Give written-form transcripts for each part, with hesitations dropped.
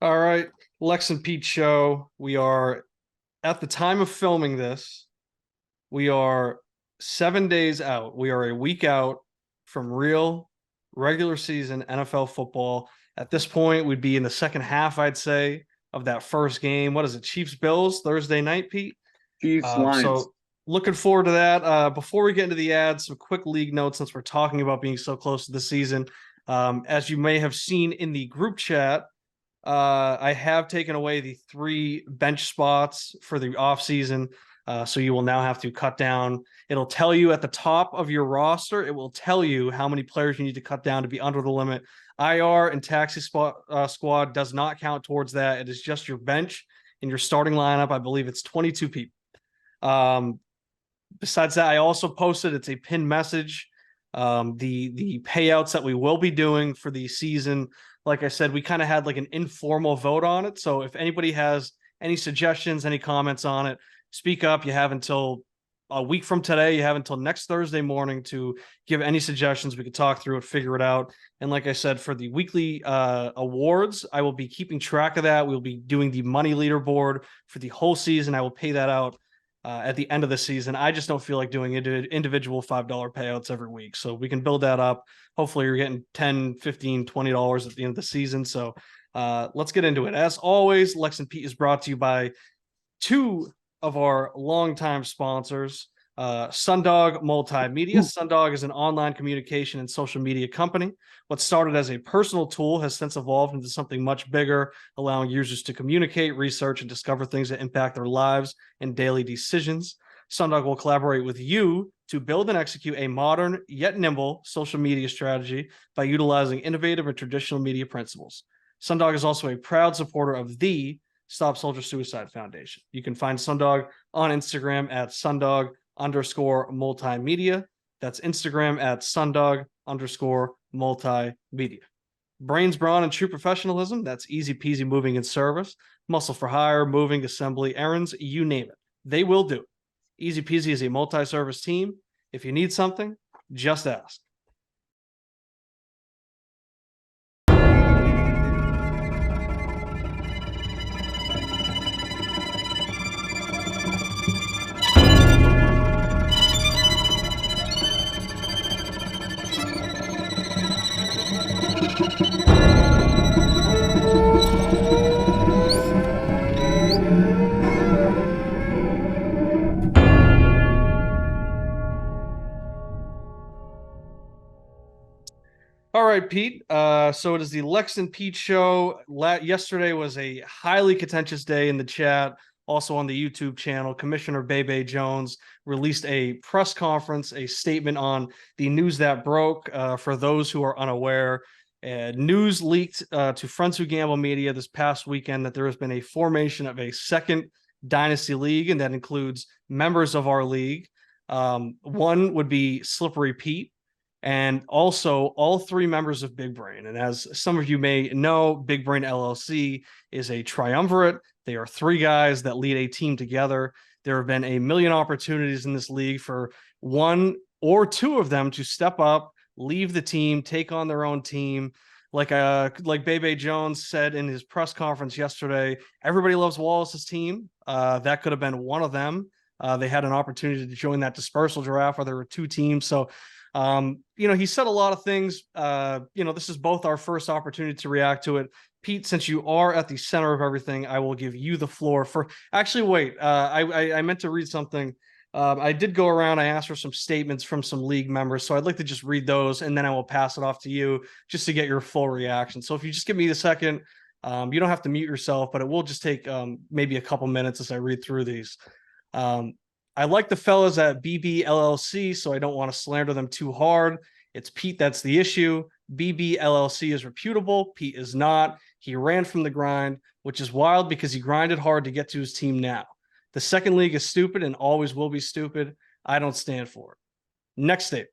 All right, Lex and Pete show. We are at the time of filming this. We are 7 days out. We are a week out from real regular season NFL football. At this point, we'd be in the second half, I'd say, of that first game. What is it? Chiefs Bills Thursday night, Pete. Chiefs Lions. So looking forward to that. Before we get into the ads, some quick league notes since we're talking about being so close to the season. As you may have seen in the group chat, I have taken away the 3 bench spots for the offseason. So you will now have to cut down. It'll tell you at the top of your roster, it will tell you how many players you need to cut down to be under the limit. IR and taxi squad does not count towards that. It is just your bench and your starting lineup. I believe it's 22 people. Besides that, I also posted, it's a pinned message. The payouts that we will be doing for the season, like I said, we kind of had like an informal vote on it. So if anybody has any suggestions, any comments on it, speak up. You have until a week from today. You have until next Thursday morning to give any suggestions. We could talk through it, figure it out. And like I said, for the weekly awards, I will be keeping track of that. We'll be doing the money leaderboard for the whole season. I will pay that out at the end of the season. I just don't feel like doing individual $5 payouts every week. So we can build that up. Hopefully you're getting 10, 15, $20 at the end of the season. So let's get into it. As always, Lex and Pete is brought to you by 2 of our longtime sponsors, Sundog Multimedia. Sundog is an online communication and social media company. What started as a personal tool has since evolved into something much bigger, allowing users to communicate, research, and discover things that impact their lives and daily decisions. Sundog will collaborate with you to build and execute a modern yet nimble social media strategy by utilizing innovative and traditional media principles. Sundog is also a proud supporter of the Stop Soldier Suicide Foundation. You can find Sundog on Instagram at Sundog_multimedia. That's Instagram at Sundog_multimedia. Brains, brawn, and true professionalism. That's easy peasy moving and service. Muscle for hire, moving, assembly, errands, you name it. They will do it. Easy peasy is a multi-service team. If you need something, just ask. All right, Pete. So it is the Lex and Pete show. Yesterday was a highly contentious day in the chat. Also on the YouTube channel, Commissioner Bebe Jones released a press conference, a statement on the news that broke. For those who are unaware, news leaked to Friends Who Gamble Media this past weekend that there has been a formation of a second dynasty league, and that includes members of our league. One would be Slippery Pete, and also all 3 members of Big Brain. And as some of you may know, Big Brain LLC is a triumvirate. They are 3 guys that lead a team together. There have been a million opportunities in this league for 1 or 2 of them to step up, leave the team, take on their own team. Like Bebe Jones said in his press conference yesterday, everybody loves Wallace's team. That could have been one of them. They had an opportunity to join that dispersal draft where there were 2 teams. So he said a lot of things. This is both our first opportunity to react to it. Pete, since you are at the center of everything, I will give you the floor for. Actually, wait. I meant to read something. I did go around. I asked for some statements from some league members, so I'd like to just read those, and then I will pass it off to you just to get your full reaction. So if you just give me a second, you don't have to mute yourself, but it will just take maybe a couple minutes as I read through these. I like the fellas at BB LLC, so I don't want to slander them too hard. It's Pete that's the issue. BB LLC is reputable. Pete is not. He ran from the grind, which is wild because he grinded hard to get to his team now. The second league is stupid and always will be stupid. I don't stand for it. Next statement.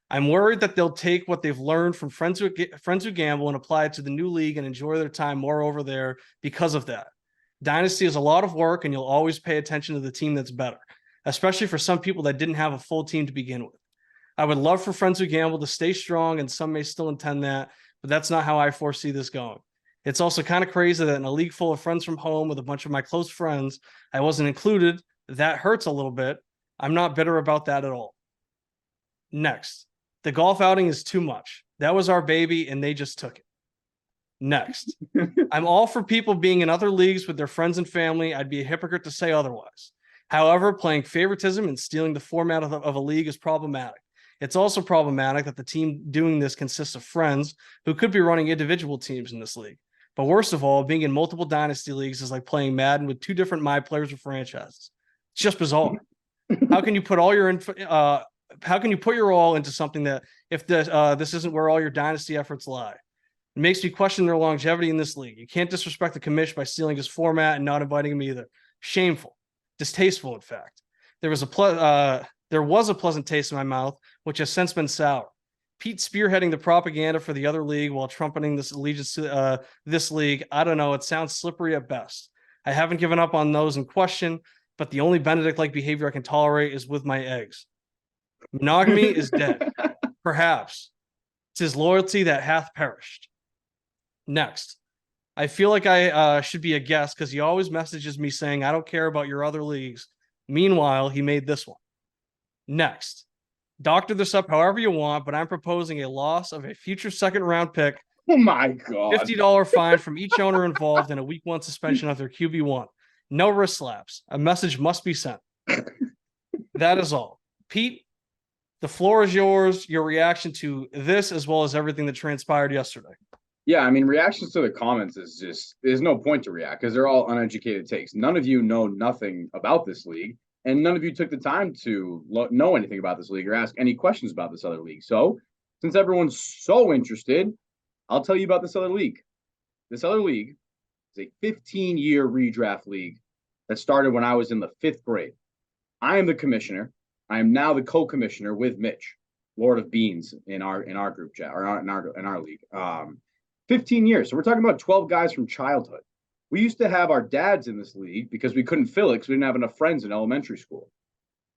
I'm worried that they'll take what they've learned from Friends Who Gamble and apply it to the new league and enjoy their time more over there because of that. Dynasty is a lot of work, and you'll always pay attention to the team that's better, especially for some people that didn't have a full team to begin with. I would love for Friends Who Gamble to stay strong, and some may still intend that, but that's not how I foresee this going. It's also kind of crazy that in a league full of friends from home with a bunch of my close friends, I wasn't included. That hurts a little bit. I'm not bitter about that at all. Next, the golf outing is too much. That was our baby, and they just took it. Next, I'm all for people being in other leagues with their friends and family. I'd be a hypocrite to say otherwise. However, playing favoritism and stealing the format of a league is problematic. It's also problematic that the team doing this consists of friends who could be running individual teams in this league. But worst of all, being in multiple dynasty leagues is like playing Madden with two different my players or franchises. It's just bizarre. How can you put all your how can you put your all into something that if this isn't where all your dynasty efforts lie? It makes me question their longevity in this league. You can't disrespect the commish by stealing his format and not inviting him either. Shameful, distasteful. In fact, there was a pleasant taste in my mouth, which has since been sour. Pete spearheading the propaganda for the other league while trumpeting this allegiance to this league. I don't know. It sounds slippery at best. I haven't given up on those in question, but the only Benedict-like behavior I can tolerate is with my eggs. Monogamy is dead. Perhaps. 'Tis loyalty that hath perished. Next, I feel like I should be a guest because he always messages me saying, I don't care about your other leagues. Meanwhile, he made this one. Next, doctor this up however you want, but I'm proposing a loss of a future second round pick. Oh my God. $50 fine from each owner involved and a week 1 suspension of their QB1. No wrist slaps. A message must be sent. That is all. Pete, the floor is yours. Your reaction to this as well as everything that transpired yesterday. Yeah, I mean, reactions to the comments is just, there's no point to react because they're all uneducated takes. None of you know nothing about this league, and none of you took the time to know anything about this league or ask any questions about this other league. So, since everyone's so interested, I'll tell you about this other league. This other league is a 15-year redraft league that started when I was in the 5th grade. I am the commissioner. I am now the co-commissioner with Mitch, Lord of Beans, in our group chat or in our league. 15 years. So we're talking about 12 guys from childhood. We used to have our dads in this league because we couldn't fill it because we didn't have enough friends in elementary school.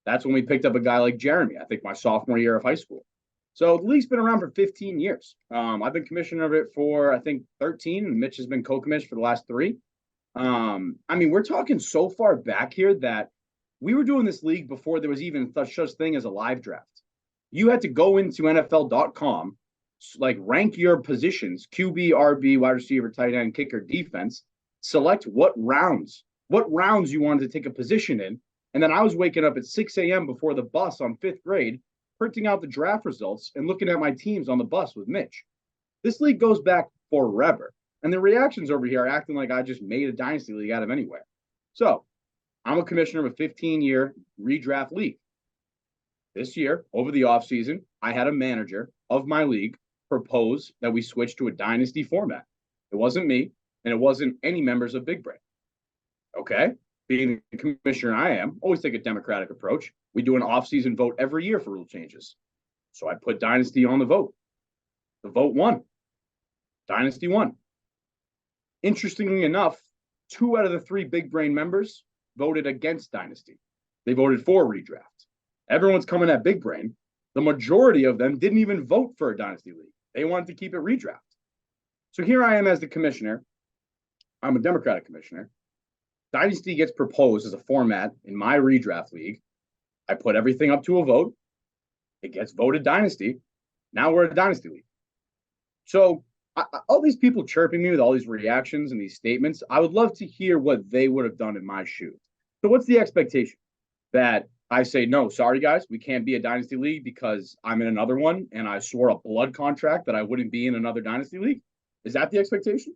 That's when we picked up a guy like Jeremy, I think my sophomore year of high school. So the league's been around for 15 years. I've been commissioner of it for, I think, 13, and Mitch has been co-commissioner for the last 3. I mean, we're talking so far back here that we were doing this league before there was even such thing as a live draft. You had to go into NFL.com, like rank your positions, QB, RB, wide receiver, tight end, kicker, defense, select what rounds you wanted to take a position in. And then I was waking up at 6 a.m. before the bus on 5th grade, printing out the draft results and looking at my teams on the bus with Mitch. This league goes back forever. And the reactions over here are acting like I just made a dynasty league out of anywhere. So I'm a commissioner of a 15-year redraft league. This year, over the offseason, I had a manager of my league propose that we switch to a dynasty format. It wasn't me, and it wasn't any members of Big Brain. Okay? Being the commissioner I am, always take a democratic approach. We do an off-season vote every year for rule changes. So I put dynasty on the vote. The vote won. Dynasty won. Interestingly enough, 2 out of the 3 Big Brain members voted against dynasty. They voted for redraft. Everyone's coming at Big Brain. The majority of them didn't even vote for a dynasty league. They wanted to keep it redraft. So here I am as the commissioner. I'm a Democratic commissioner. Dynasty gets proposed as a format in my redraft league. I put everything up to a vote. It gets voted dynasty. Now we're a dynasty league. So all these people chirping me with all these reactions and these statements, I would love to hear what they would have done in my shoes. So what's the expectation? That I say, no, sorry, guys, we can't be a dynasty league because I'm in another one and I swore a blood contract that I wouldn't be in another dynasty league? Is that the expectation?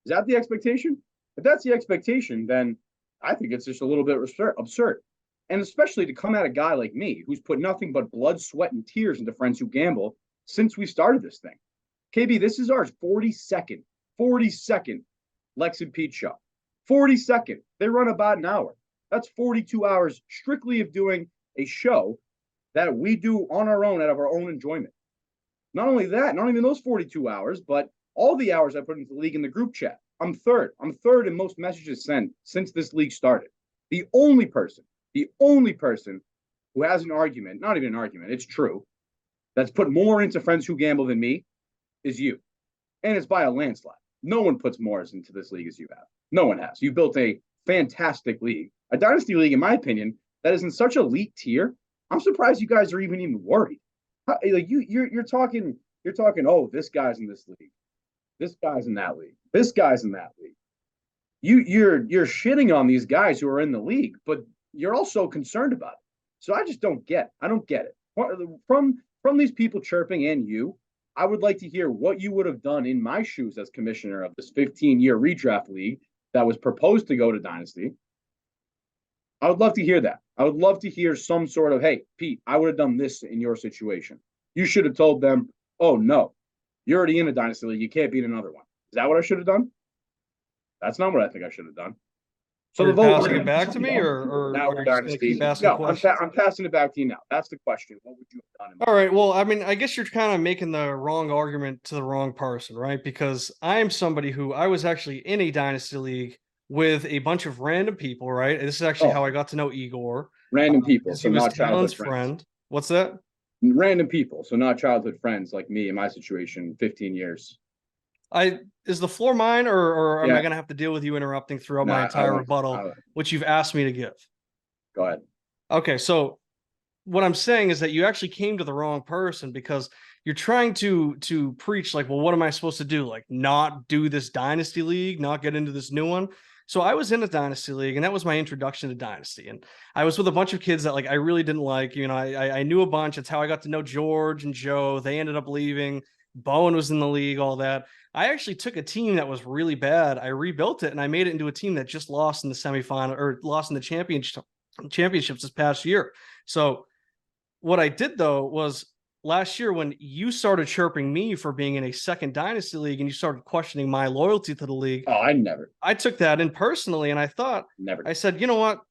Is that the expectation? If that's the expectation, then I think it's just a little bit absurd. And especially to come at a guy like me who's put nothing but blood, sweat, and tears into Friends Who Gamble since we started this thing. KB, this is our 42nd Lex and Pete show. 42nd. They run about an hour. That's 42 hours strictly of doing a show that we do on our own out of our own enjoyment. Not only that, not even those 42 hours, but all the hours I put into the league in the group chat. I'm third in most messages sent since this league started. The only person who has an argument, not even an argument, it's true, that's put more into Friends Who Gamble than me is you. And it's by a landslide. No one puts more into this league as you have. No one has. You built a fantastic league, a dynasty league, in my opinion, that is in such elite tier. I'm surprised you guys are even worried. Like you're talking, oh, this guy's in this league, this guy's in that league, this guy's in that league. You're shitting on these guys who are in the league, but you're also concerned about it. So I just don't get. I don't get it from these people chirping and you. I would like to hear what you would have done in my shoes as commissioner of this 15-year redraft league that was proposed to go to Dynasty. I would love to hear that. I would love to hear some sort of, hey, Pete, I would have done this in your situation. You should have told them, oh, no, you're already in a Dynasty league. You can't beat another one. Is that what I should have done? That's not what I think I should have done. So the vote passing it back to me, or now we're Dynasty. No, I'm passing it back to you now. That's the question. What would you have done? All right. Well, I mean, I guess you're kind of making the wrong argument to the wrong person, right? Because I am somebody who I was actually in a Dynasty league with a bunch of random people, right? This is actually how I got to know Igor. Random people, so not childhood friend. What's that? Random people, so not childhood friends like me in my situation, 15 years. Is the floor mine, or am I going to have to deal with you interrupting throughout my entire rebuttal, which you've asked me to give? Go ahead. Okay, so what I'm saying is that you actually came to the wrong person, because you're trying to preach like, well, what am I supposed to do? Like, not do this Dynasty league, not get into this new one. So I was in a Dynasty league, and that was my introduction to Dynasty. And I was with a bunch of kids that like I really didn't like. You know, I knew a bunch. It's how I got to know George and Joe. They ended up leaving. Bowen was in the league, all that. I actually took a team that was really bad. I rebuilt it, and I made it into a team that just lost in the semifinal, or lost in the championships this past year. So what I did, though, was last year when you started chirping me for being in a second Dynasty league and you started questioning my loyalty to the league. Oh, I took that in personally, and I thought, I said, you know what?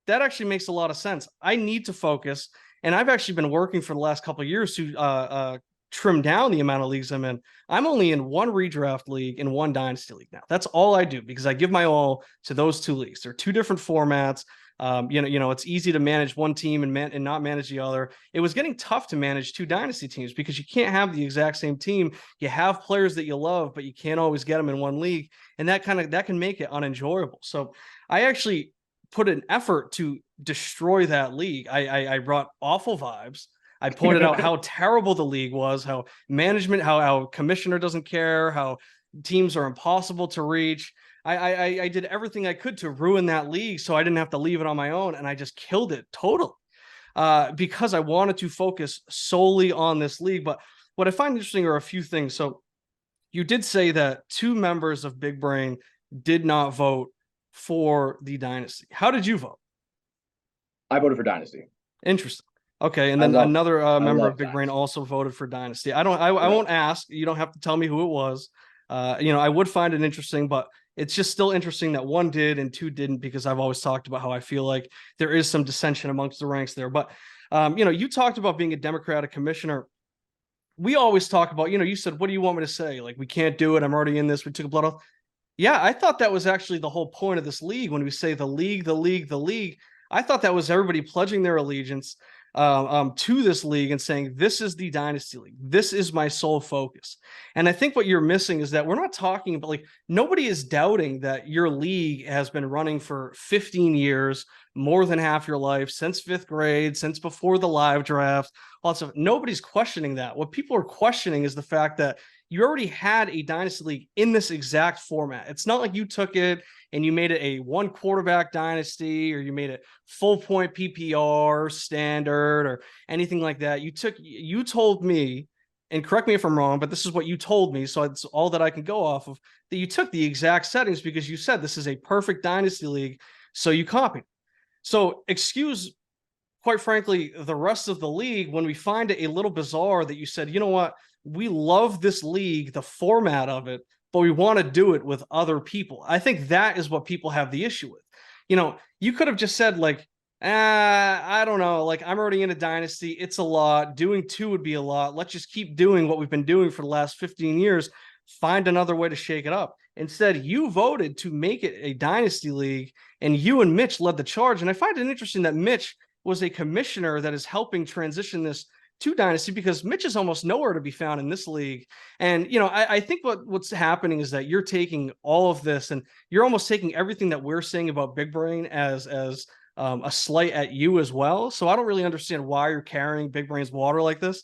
That actually makes a lot of sense. I need to focus. And I've actually been working for the last couple of years to trim down the amount of leagues I'm in. I'm only in one redraft league and one Dynasty league now. That's all I do, because I give my all to those two leagues. They're two different formats. It's easy to manage one team and not manage the other. It was getting tough to manage two Dynasty teams because you can't have the exact same team. You have players that you love, but you can't always get them in one league, and that can make it unenjoyable. So I actually put an effort to destroy that league. I brought awful vibes. I pointed out how terrible the league was, how management, how commissioner doesn't care, how teams are impossible to reach. I did everything I could to ruin that league so I didn't have to leave it on my own, and I just killed it totally because I wanted to focus solely on this league. But what I find interesting are a few things. So you did say that 2 members of Big Brain did not vote for the Dynasty. How did you vote? I voted for Dynasty. Interesting. Okay, and then another member of Big Brain also voted for Dynasty. I won't ask. You don't have to tell me who it was. I would find it interesting, but it's just still interesting that 1 did and 2 didn't, because I've always talked about how I feel like there is some dissension amongst the ranks there. But, you talked about being a Democratic commissioner. We always talk about, you said, what do you want me to say? Like, we can't do it. I'm already in this. We took a blood oath. Yeah, I thought that was actually the whole point of this league. When we say the league, the league, the league, I thought that was everybody pledging their allegiance to this league and saying, this is the Dynasty league. This is my sole focus. And I think what you're missing is that we're not talking about, like, nobody is doubting that your league has been running for 15 years, more than half your life, since 5th grade, since before the live draft, all that stuff. Nobody's questioning that. What people are questioning is the fact that you already had a Dynasty league in this exact format. It's not like you took it and you made it a 1 quarterback Dynasty, or you made it full point PPR standard or anything like that. You told me, and correct me if I'm wrong, but this is what you told me, so it's all that I can go off of, that you took the exact settings because you said this is a perfect Dynasty league, so you copied. So excuse, quite frankly, the rest of the league when we find it a little bizarre that you said, you know what, we love this league, the format of it, but we want to do it with other people. I think that is what people have the issue with. You could have just said, like, I don't know, like, I'm already in a Dynasty. It's a lot. Doing 2 would be a lot. Let's just keep doing what we've been doing for the last 15 years. Find another way to shake it up. Instead, you voted to make it a Dynasty league, and you and Mitch led the charge. And I find it interesting that Mitch was a commissioner that is helping transition this to Dynasty because Mitch is almost nowhere to be found in this league. And, you know, I think what's happening is that you're taking all of this and you're almost taking everything that we're saying about Big Brain as a slight at you as well. So I don't really understand why you're carrying Big Brain's water like this.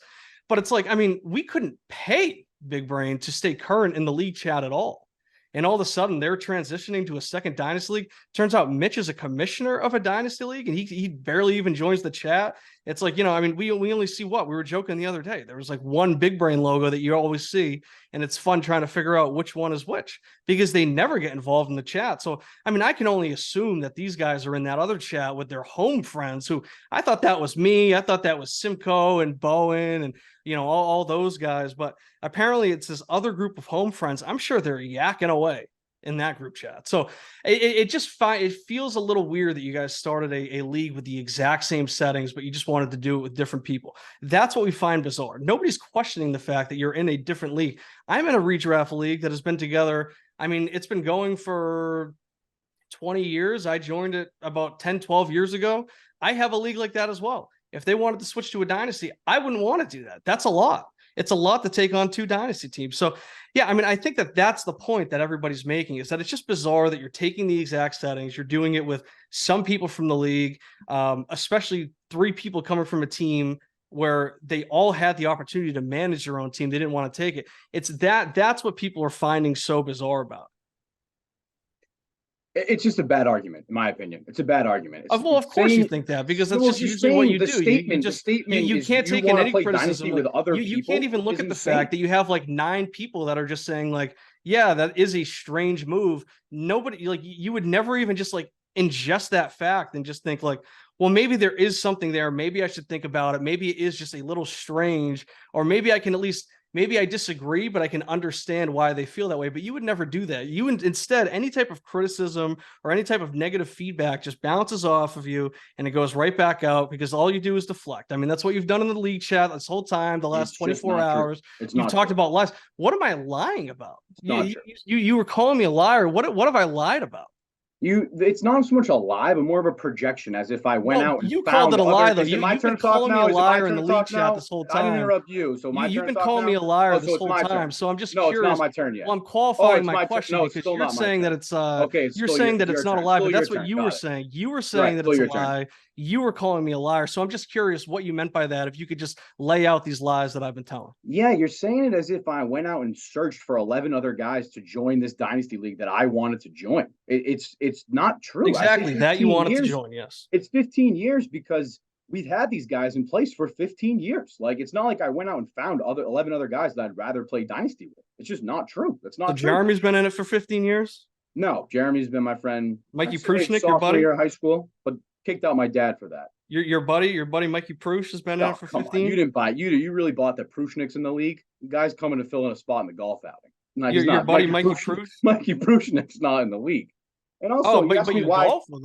But it's like, I mean, we couldn't pay Big Brain to stay current in the league chat at all. And all of a sudden they're transitioning to a second dynasty league. Turns out Mitch is a commissioner of a dynasty league and he barely even joins the chat. It's like, you know, I mean, we only see what we were joking the other day. There was like one Big Brain logo that you always see. And it's fun trying to figure out which one is which because they never get involved in the chat. So, I mean, I can only assume that these guys are in that other chat with their home friends who I thought that was me. I thought that was Simcoe and Bowen and, you know, all those guys. But apparently it's this other group of home friends. I'm sure they're yakking away in that group chat. So it feels a little weird that you guys started a league with the exact same settings, but you just wanted to do it with different people. That's what we find bizarre. Nobody's questioning the fact that you're in a different league. I'm in a redraft league that has been together. I mean, it's been going for 20 years. I joined it about 10, 12 years ago. I have a league like that as well. If they wanted to switch to a dynasty, I wouldn't want to do that. That's a lot. It's a lot to take on two dynasty teams. So, yeah, I mean, I think that that's the point that everybody's making is that it's just bizarre that you're taking the exact settings. You're doing it with some people from the league, especially 3 people coming from a team where they all had the opportunity to manage their own team. They didn't want to take it. That's what people are finding so bizarre about. It's just a bad argument, in my opinion. It's a bad argument. Well, of course you think that because that's just usually what you do. You can't take in any criticism with other people. You can't even look at the fact that you have like 9 people that are just saying like, yeah, that is a strange move. Nobody like you would never even just like ingest that fact and just think like, well, maybe there is something there. Maybe I should think about it. Maybe it is just a little strange, or maybe I can at least. Maybe I disagree, but I can understand why they feel that way. But you would never do that. You instead, any type of criticism or any type of negative feedback just bounces off of you and it goes right back out because all you do is deflect. I mean, that's what you've done in the league chat this whole time, the last 24 hours. You've talked about lies. What am I lying about? You were calling me a liar. What have I lied about? It's not so much a lie, but more of a projection, as if I went out and you called it a lie, though. You've been calling me a liar in the league chat this whole time. I didn't interrupt you, so you've been calling me a liar this whole time. So I'm just curious. No, it's not my turn yet. Well, I'm qualifying my question because you're saying that it's okay. You're saying that it's not a lie, but that's what you were saying. You were saying that it's a lie. You were calling me a liar. So I'm just curious what you meant by that. If you could just lay out these lies that I've been telling. Yeah, you're saying it as if I went out and searched for 11 other guys to join this dynasty league that I wanted to join. It's not true. Exactly that you wanted to join. Yes, it's 15 years because we've had these guys in place for 15 years. Like it's not like I went out and found 11 other guys that I'd rather play dynasty with. It's just not true. That's not true. Jeremy's been in it for 15 years. No, Jeremy's been my friend. Mikey Prushnik, your buddy, year of high school, but kicked out my dad for that. Your buddy Mikey Prush has been in it for 15. You didn't buy it. You really bought that Prushnik's in the league. The guy's coming to fill in a spot in the golf outing. Your buddy Mikey Prush? Mikey Prushnik's not in the league. And also, you're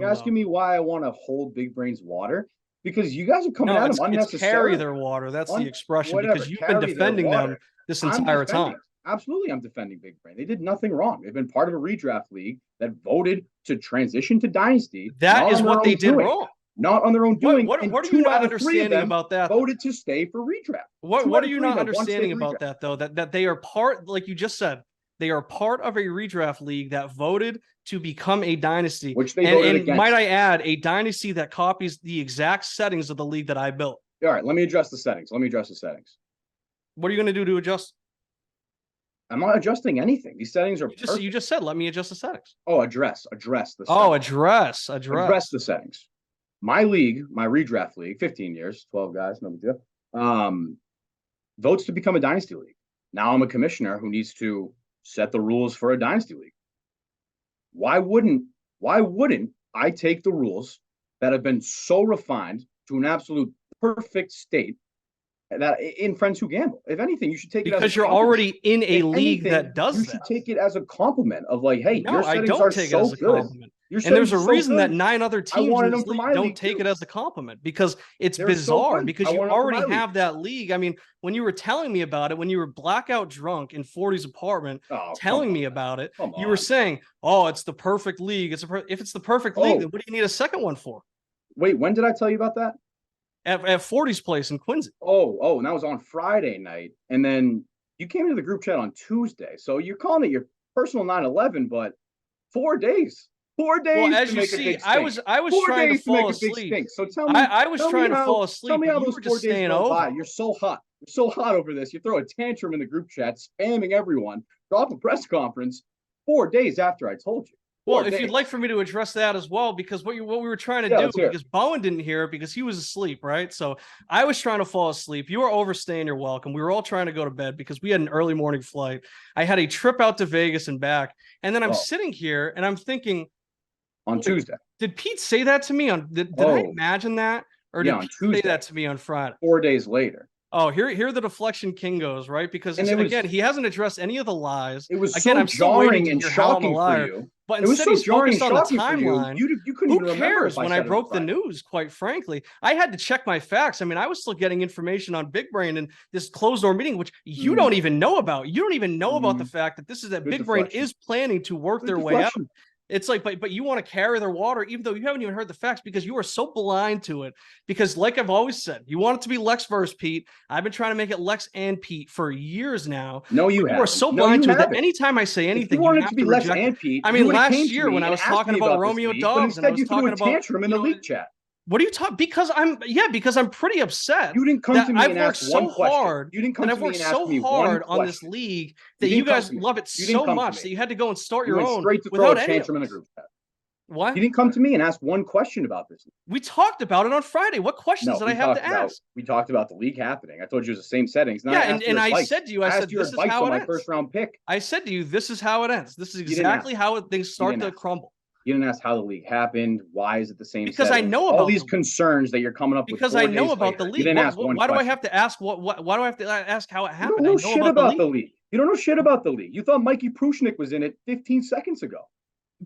asking me why I want to hold Big Brain's water because you guys are coming at him unnecessarily. It's carry their water. That's the expression because you've been defending them this entire time. Absolutely, I'm defending Big Brain. They did nothing wrong. They've been part of a redraft league that voted to transition to Dynasty. That is what they did wrong. Not on their own doing. What are you not understanding about that? Voted to stay for redraft. What are you not understanding about that though? That they are part, like you just said, they are part of a redraft league that voted to become a dynasty. Which they voted against. Might I add, a dynasty that copies the exact settings of the league that I built. All right, let me address the settings. What are you going to do to adjust? I'm not adjusting anything. These settings are you just said, let me adjust the settings. Oh, address the settings. Oh, address the settings. My league, my redraft league, 15 years, 12 guys, no big deal. Votes to become a dynasty league. Now I'm a commissioner who needs to set the rules for a dynasty league. Why wouldn't I take the rules that have been so refined to an absolute perfect state that in Friends Who Gamble? If anything, you should take it because you're already in a league that does that. You should take it as a compliment of like, hey, no, I don't take it as a compliment. And there's a reason that 9 other teams in this league don't take it as a compliment because it's bizarre because you already have that league. I mean, when you were telling me about it, when you were blackout drunk in 40's apartment telling me about it, you were saying, oh, it's the perfect league. If it's the perfect league, then what do you need a second one for? Wait, when did I tell you about that? at 40's place in Quincy. Oh, and that was on Friday night. And then you came into the group chat on Tuesday. So you're calling it your personal 9/11, but 4 days. 4 days Well, as to you make a see, big stink. I was 4 trying to days to make fall a big asleep. stink. So tell me, I was trying to fall asleep. Tell me how you those were 4 just days staying go over. by. You're so hot. You're so hot over this. You throw a tantrum in the group chat, spamming everyone. Drop a press conference 4 days after I told you. Well, if you'd like for me to address that as well, because what we were trying to do, because Bowen didn't hear it because he was asleep, right? So I was trying to fall asleep. You were overstaying your welcome. We were all trying to go to bed because we had an early morning flight. I had a trip out to Vegas and back. And then I'm sitting here and I'm thinking, on Tuesday. Did Pete say that to me on did I imagine that? Or did Pete say that to me on Friday? 4 days later. Oh, here the deflection king goes, right? Because again, he hasn't addressed any of the lies. It was again, so I'm still jarring and shocking for you. But instead, he's focused on the timeline. You couldn't even remember. Who cares when I broke the news, quite frankly? I had to check my facts. I mean, I was still getting information on Big Brain and this closed door meeting, which you don't even know about. You don't even know about the fact that this is that Big Brain is planning to work their way out. It's like, but you want to carry their water, even though you haven't even heard the facts because you are so blind to it. Because like I've always said, you want it to be Lex versus Pete. I've been trying to make it Lex and Pete for years now. No, you are so blind to it that anytime I say anything, you want it to be Lex and Pete. I mean, last year when I was talking about Romeo Dobbs, and I was talking about tantrum in the league chat. What are you talking? Because I'm pretty upset. You didn't come to me and ask one question. You didn't come to me and ask me hard on this league that you guys love it so much that you had to go and start your own straight to throw a tantrum in the group chat. What? You didn't come to me and ask one question about this. We talked about it on Friday. What questions did I have to ask? We talked about the league happening. I told you it was the same settings. Yeah, and I said to you, I said, this is how it ends. First round pick. I said to you, this is how it ends. This is exactly how things start to crumble. You didn't ask how the league happened. Why is it the same? Because I know about all these concerns that you're coming up with. Because I know about the league. You didn't ask one question. Why do I have to ask why do I have to ask how it happened? You don't know shit about the league. You don't know shit about the league. You thought Mikey Prushnik was in it 15 seconds ago.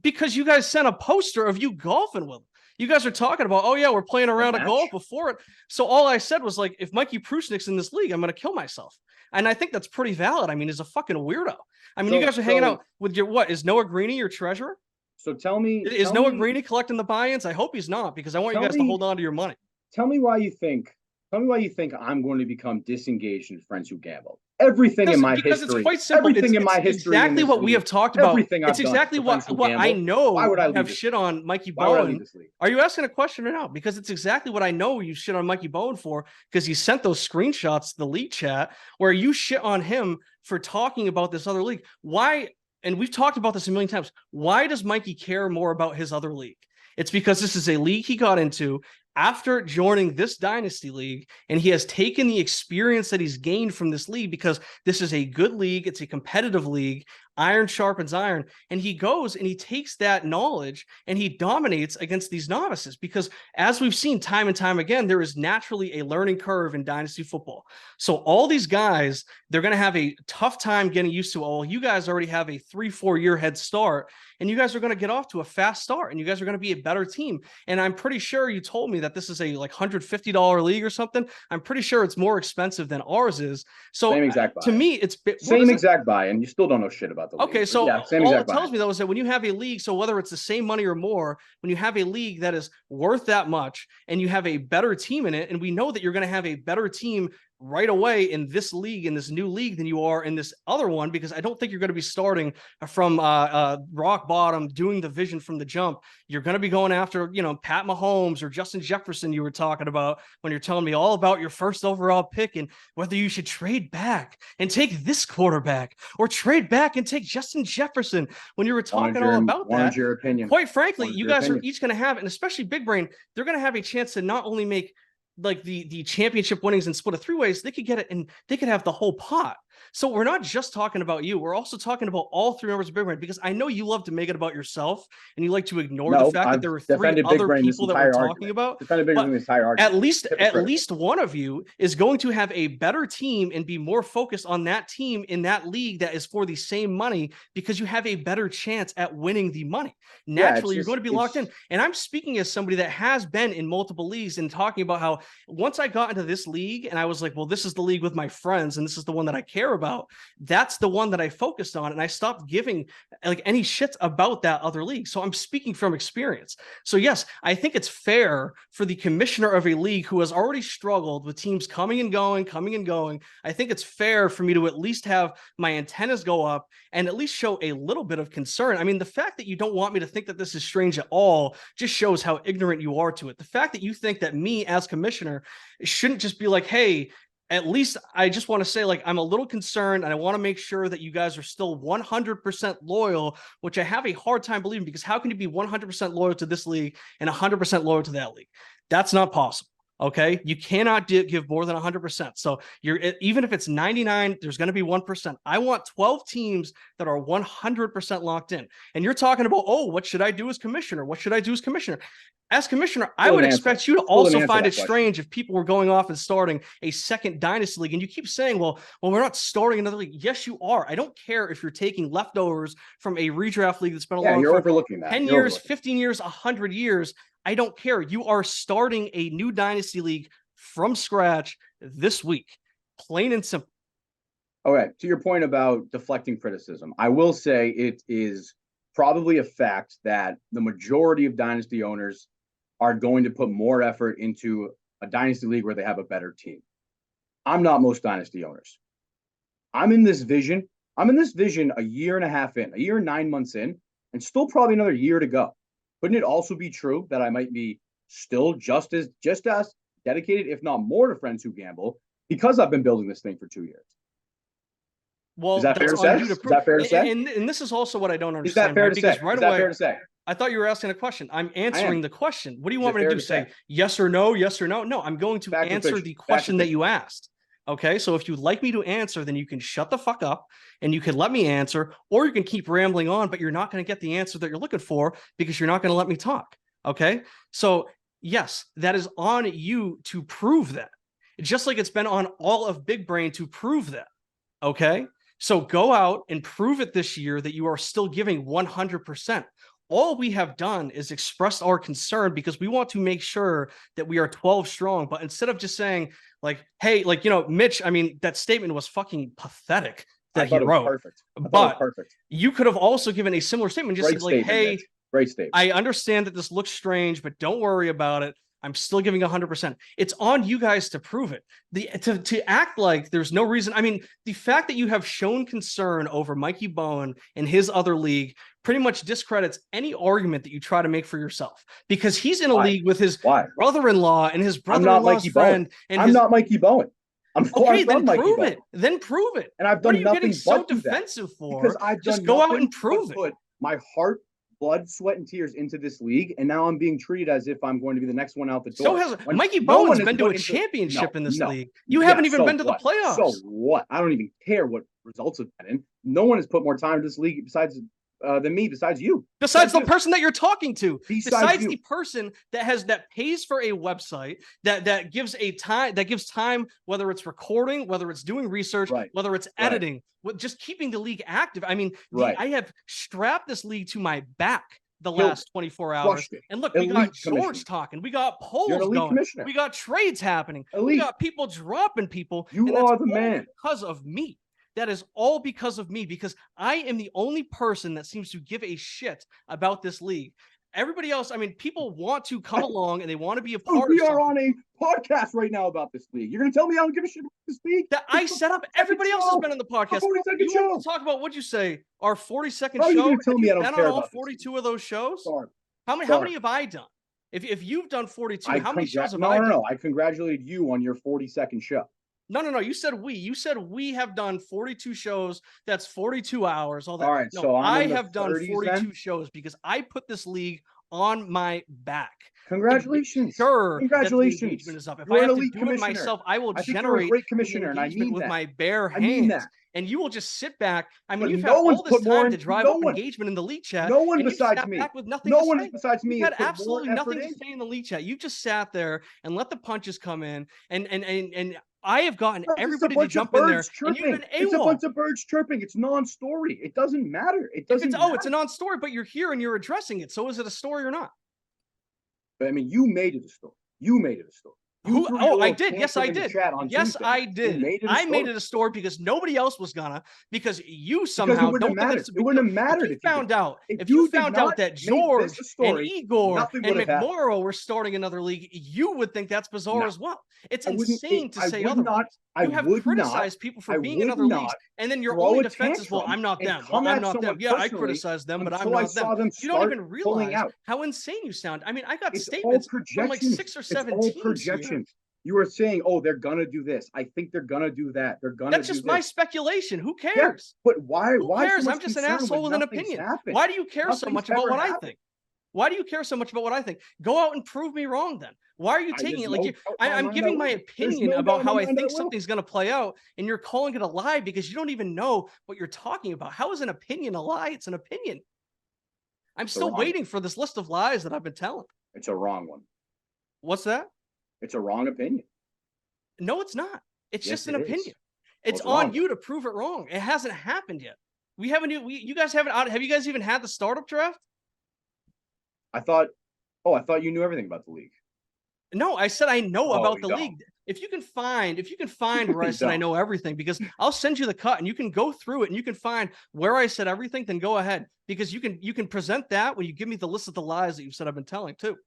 Because you guys sent a poster of you golfing with him. You guys are talking about, oh yeah, we're playing a round of golf before it. So all I said was like, if Mikey Prushnik's in this league, I'm going to kill myself. And I think that's pretty valid. I mean, he's a fucking weirdo. I mean, you guys are hanging out with your, what, is Noah Greeny your treasurer? So tell me. Is Noah Greeny collecting the buy-ins? I hope he's not, because I want you guys to hold on to your money. Tell me why you think I'm going to become disengaged in Friends Who Gamble. Everything in my history. It's quite simple. Everything in my history. Exactly what we have talked about. It's exactly what I know. Why would I have shit on Mikey Bowen? Are you asking a question or no? Because it's exactly what I know you shit on Mikey Bowen for, because he sent those screenshots to the league chat where you shit on him for talking about this other league. Why? And we've talked about this a million times. Why does Mikey care more about his other league? It's because this is a league he got into after joining this dynasty league, and he has taken the experience that he's gained from this league because this is a good league. It's a competitive league. Iron sharpens iron. And he goes and he takes that knowledge and he dominates against these novices because, as we've seen time and time again, there is naturally a learning curve in dynasty football. So all these guys, they're going to have a tough time getting used to, oh, you guys already have a 3-4 year head start, and you guys are going to get off to a fast start, and you guys are going to be a better team. And I'm pretty sure you told me that this is a like $150 league or something. I'm pretty sure it's more expensive than ours is. So same exact buy. To me, it's same exact buy, and you still don't know shit about the league. Okay, so yeah, all it tells me though is that when you have a league, so whether it's the same money or more, when you have a league that is worth that much and you have a better team in it, and we know that you're going to have a better team right away in this league, in this new league, than you are in this other one, because I don't think you're going to be starting from rock bottom, doing the vision from the jump. You're going to be going after, Pat Mahomes or Justin Jefferson you were talking about when you're telling me all about your first overall pick and whether you should trade back and take this quarterback or trade back and take Justin Jefferson when you were talking all about that. Your opinion. Quite frankly, you guys are each going to have, and especially Big Brain, they're going to have a chance to not only make like the championship winnings and split it 3 ways, they could get it and they could have the whole pot. So we're not just talking about you. We're also talking about all 3 members of Big Brain, because I know you love to make it about yourself and you like to ignore the fact that there were 3 other people that we're talking about. At least one of you is going to have a better team and be more focused on that team in that league that is for the same money, because you have a better chance at winning the money. Naturally, you're going to be locked in. And I'm speaking as somebody that has been in multiple leagues and talking about how once I got into this league and I was like, well, this is the league with my friends and this is the one that I care care about, that's the one that I focused on. And I stopped giving like any shit about that other league. So I'm speaking from experience. So yes, I think it's fair for the commissioner of a league who has already struggled with teams coming and going. I think it's fair for me to at least have my antennas go up and at least show a little bit of concern. I mean, the fact that you don't want me to think that this is strange at all just shows how ignorant you are to it. The fact that you think that me as commissioner shouldn't just be like, hey, at least I just want to say, like, I'm a little concerned and I want to make sure that you guys are still 100% loyal, which I have a hard time believing, because how can you be 100% loyal to this league and 100% loyal to that league? That's not possible. Okay, you cannot give more than 100%. So even if it's 99, there's going to be 1%. I want 12 teams that are 100% locked in. And you're talking about, oh, what should I do as commissioner? What should I do as commissioner? As commissioner, I would expect you to also find it strange if people were going off and starting a second dynasty league. And you keep saying, well, we're not starting another league. Yes, you are. I don't care if you're taking leftovers from a redraft league that's been along you're for overlooking that. 10 years, 15 years, 100 years. I don't care. You are starting a new dynasty league from scratch this week, plain and simple. All right. To your point about deflecting criticism, I will say it is probably a fact that the majority of dynasty owners are going to put more effort into a dynasty league where they have a better team. I'm not most dynasty owners. I'm in this vision a year and a half in, a year and 9 months in, and still probably another year to go. Couldn't it also be true that I might be still just as dedicated, if not more, to friends who gamble because I've been building this thing for 2 years? Well, is that fair to say? Is that fair to say? And this is also what I don't understand. Is that fair to say? Right is that fair to say? I thought you were asking a question. I'm answering the question. What do you want me to do? Say yes or no, yes or no? No, I'm going to answer the question that you asked. Okay, so if you'd like me to answer, then you can shut the fuck up and you can let me answer, or you can keep rambling on, but you're not going to get the answer that you're looking for because you're not going to let me talk. Okay, so yes, that is on you to prove that. Just like it's been on all of Big Brain to prove that. Okay, so go out and prove it this year that you are still giving 100%. All we have done is expressed our concern because we want to make sure that we are 12 strong. But instead of just saying like, hey, like, you know, Mitch, I mean, that statement was fucking pathetic that he wrote. Perfect. But you could have also given a similar statement, just said like, hey, Mitch. Great statement. I understand that this looks strange, but don't worry about it. I'm still giving 100%. It's on you guys to prove it. To act like there's no reason. I mean, the fact that you have shown concern over Mikey Bowen and his other league pretty much discredits any argument that you try to make for yourself, because he's in a league with his brother-in-law and his brother-in-law's friend. And I'm not Mikey Bowen. Okay, then prove it. Then prove it. And I've done nothing but so defensive for. Because I've just go out and prove it. Put my heart, blood, sweat, and tears into this league, and now I'm being treated as if I'm going to be the next one out the door. So has Mikey Bowen's been to a championship in this league. You haven't even been to the playoffs. So what? I don't even care what results have been in. No one has put more time into this league besides me, besides you. Besides the person that you're talking to. Besides the person that pays for a website, that gives time, whether it's recording, whether it's doing research, whether it's editing, just keeping the league active. I mean, I have strapped this league to my back the last 24 hours. And look, we got George talking. We got polls going. We got trades happening. We got people dropping people. You are the man. Because of me. That is all because of me, because I am the only person that seems to give a shit about this league. Everybody else, I mean, people want to come along and they want to be a part of We are on a podcast right now about this league. You're going to tell me I don't give a shit about this league? That I set up. Everybody else has been on the podcast. You want to talk about, what'd you say, our 42nd show? Are you going to tell me I don't care about 42 of those shows? Sorry. How many have I done? If you've done 42, how many shows have I done? No. I congratulated you on your 42nd show. No. You said we. You said we have done 42 shows. That's 42 hours. All that. All right. No, so I have done 42 shows because I put this league on my back. Congratulations. Congratulations. Engagement is up. If I have to do it myself, I will generate great commissioner, and I mean with that. my bare hands. I mean that. And you will just sit back. I mean, you've had all this time to drive up engagement in the league chat. No one besides me. No one besides me. You had absolutely nothing to say in the league chat. You just sat there and let the punches come in. And I have gotten everybody to jump in there. It's a bunch of birds chirping. It's non-story. It doesn't matter. It doesn't matter. It's a non-story, but you're here and you're addressing it. So is it a story or not? But I mean, you made it a story. You made it a story. You threw your I little did. Yes, tantrum I in the did. chat on Yes, Tuesday. I You did. made it a I made story. it a story because nobody else was gonna. Because you Because somehow it wouldn't don't have think mattered. it's a It big wouldn't deal. have mattered If if you found did. out, If if you you did found not out that make this George a and story, Igor nothing and would have happened. McMorrow were starting another league, you would think that's bizarre No. as well. It's I wouldn't. insane to I say would otherwise. not. I You have would not. criticized people for I being in would other leagues, not and then your throw only a defense is, well, tantrum I'm not and them. Well, come I'm at not them. someone Yeah, I personally criticize them, but I'm until I not them. saw them You don't start even pulling realize out. how insane you sound. I mean, I got It's all statements from like projections. 6 or It's 7 all teams here. projections. You were saying, "Oh, they're gonna do this. I think they're gonna do that. They're gonna That's do just this." my speculation. Who Yeah, cares? but why? Who Why so cares? much I'm just an concern asshole when with an nothing's opinion. happened? Why do you care so Nothing's much about ever what I happened. think? Why do you care so much about what I think? Go out and prove me wrong then. Why are you taking There's it like no you? doubt in my I'm mind I giving my will. There's opinion no doubt about in my how I mind I think will. something's going to play out, and you're calling it a lie because you don't even know what you're talking about. How is an opinion a lie? It's an opinion. I'm It's a still wrong waiting for this list of lies that I've been telling. It's a wrong one. What's that? It's a wrong opinion. No, it's not. It's Yes, just an it is. opinion. Well, It's it's wrong on you to prove it wrong. It hasn't happened yet. We haven't. You guys haven't. Have you guys even had the startup draft? I thought. Oh, I thought you knew everything about the league. No, I said I know Oh, about you the don't. league. If you can find where I You said I don't. know everything, because I'll send you the cut and you can go through it and you can find where I said everything, then go ahead. Because you can present that when you give me the list of the lies that you said I've been telling too.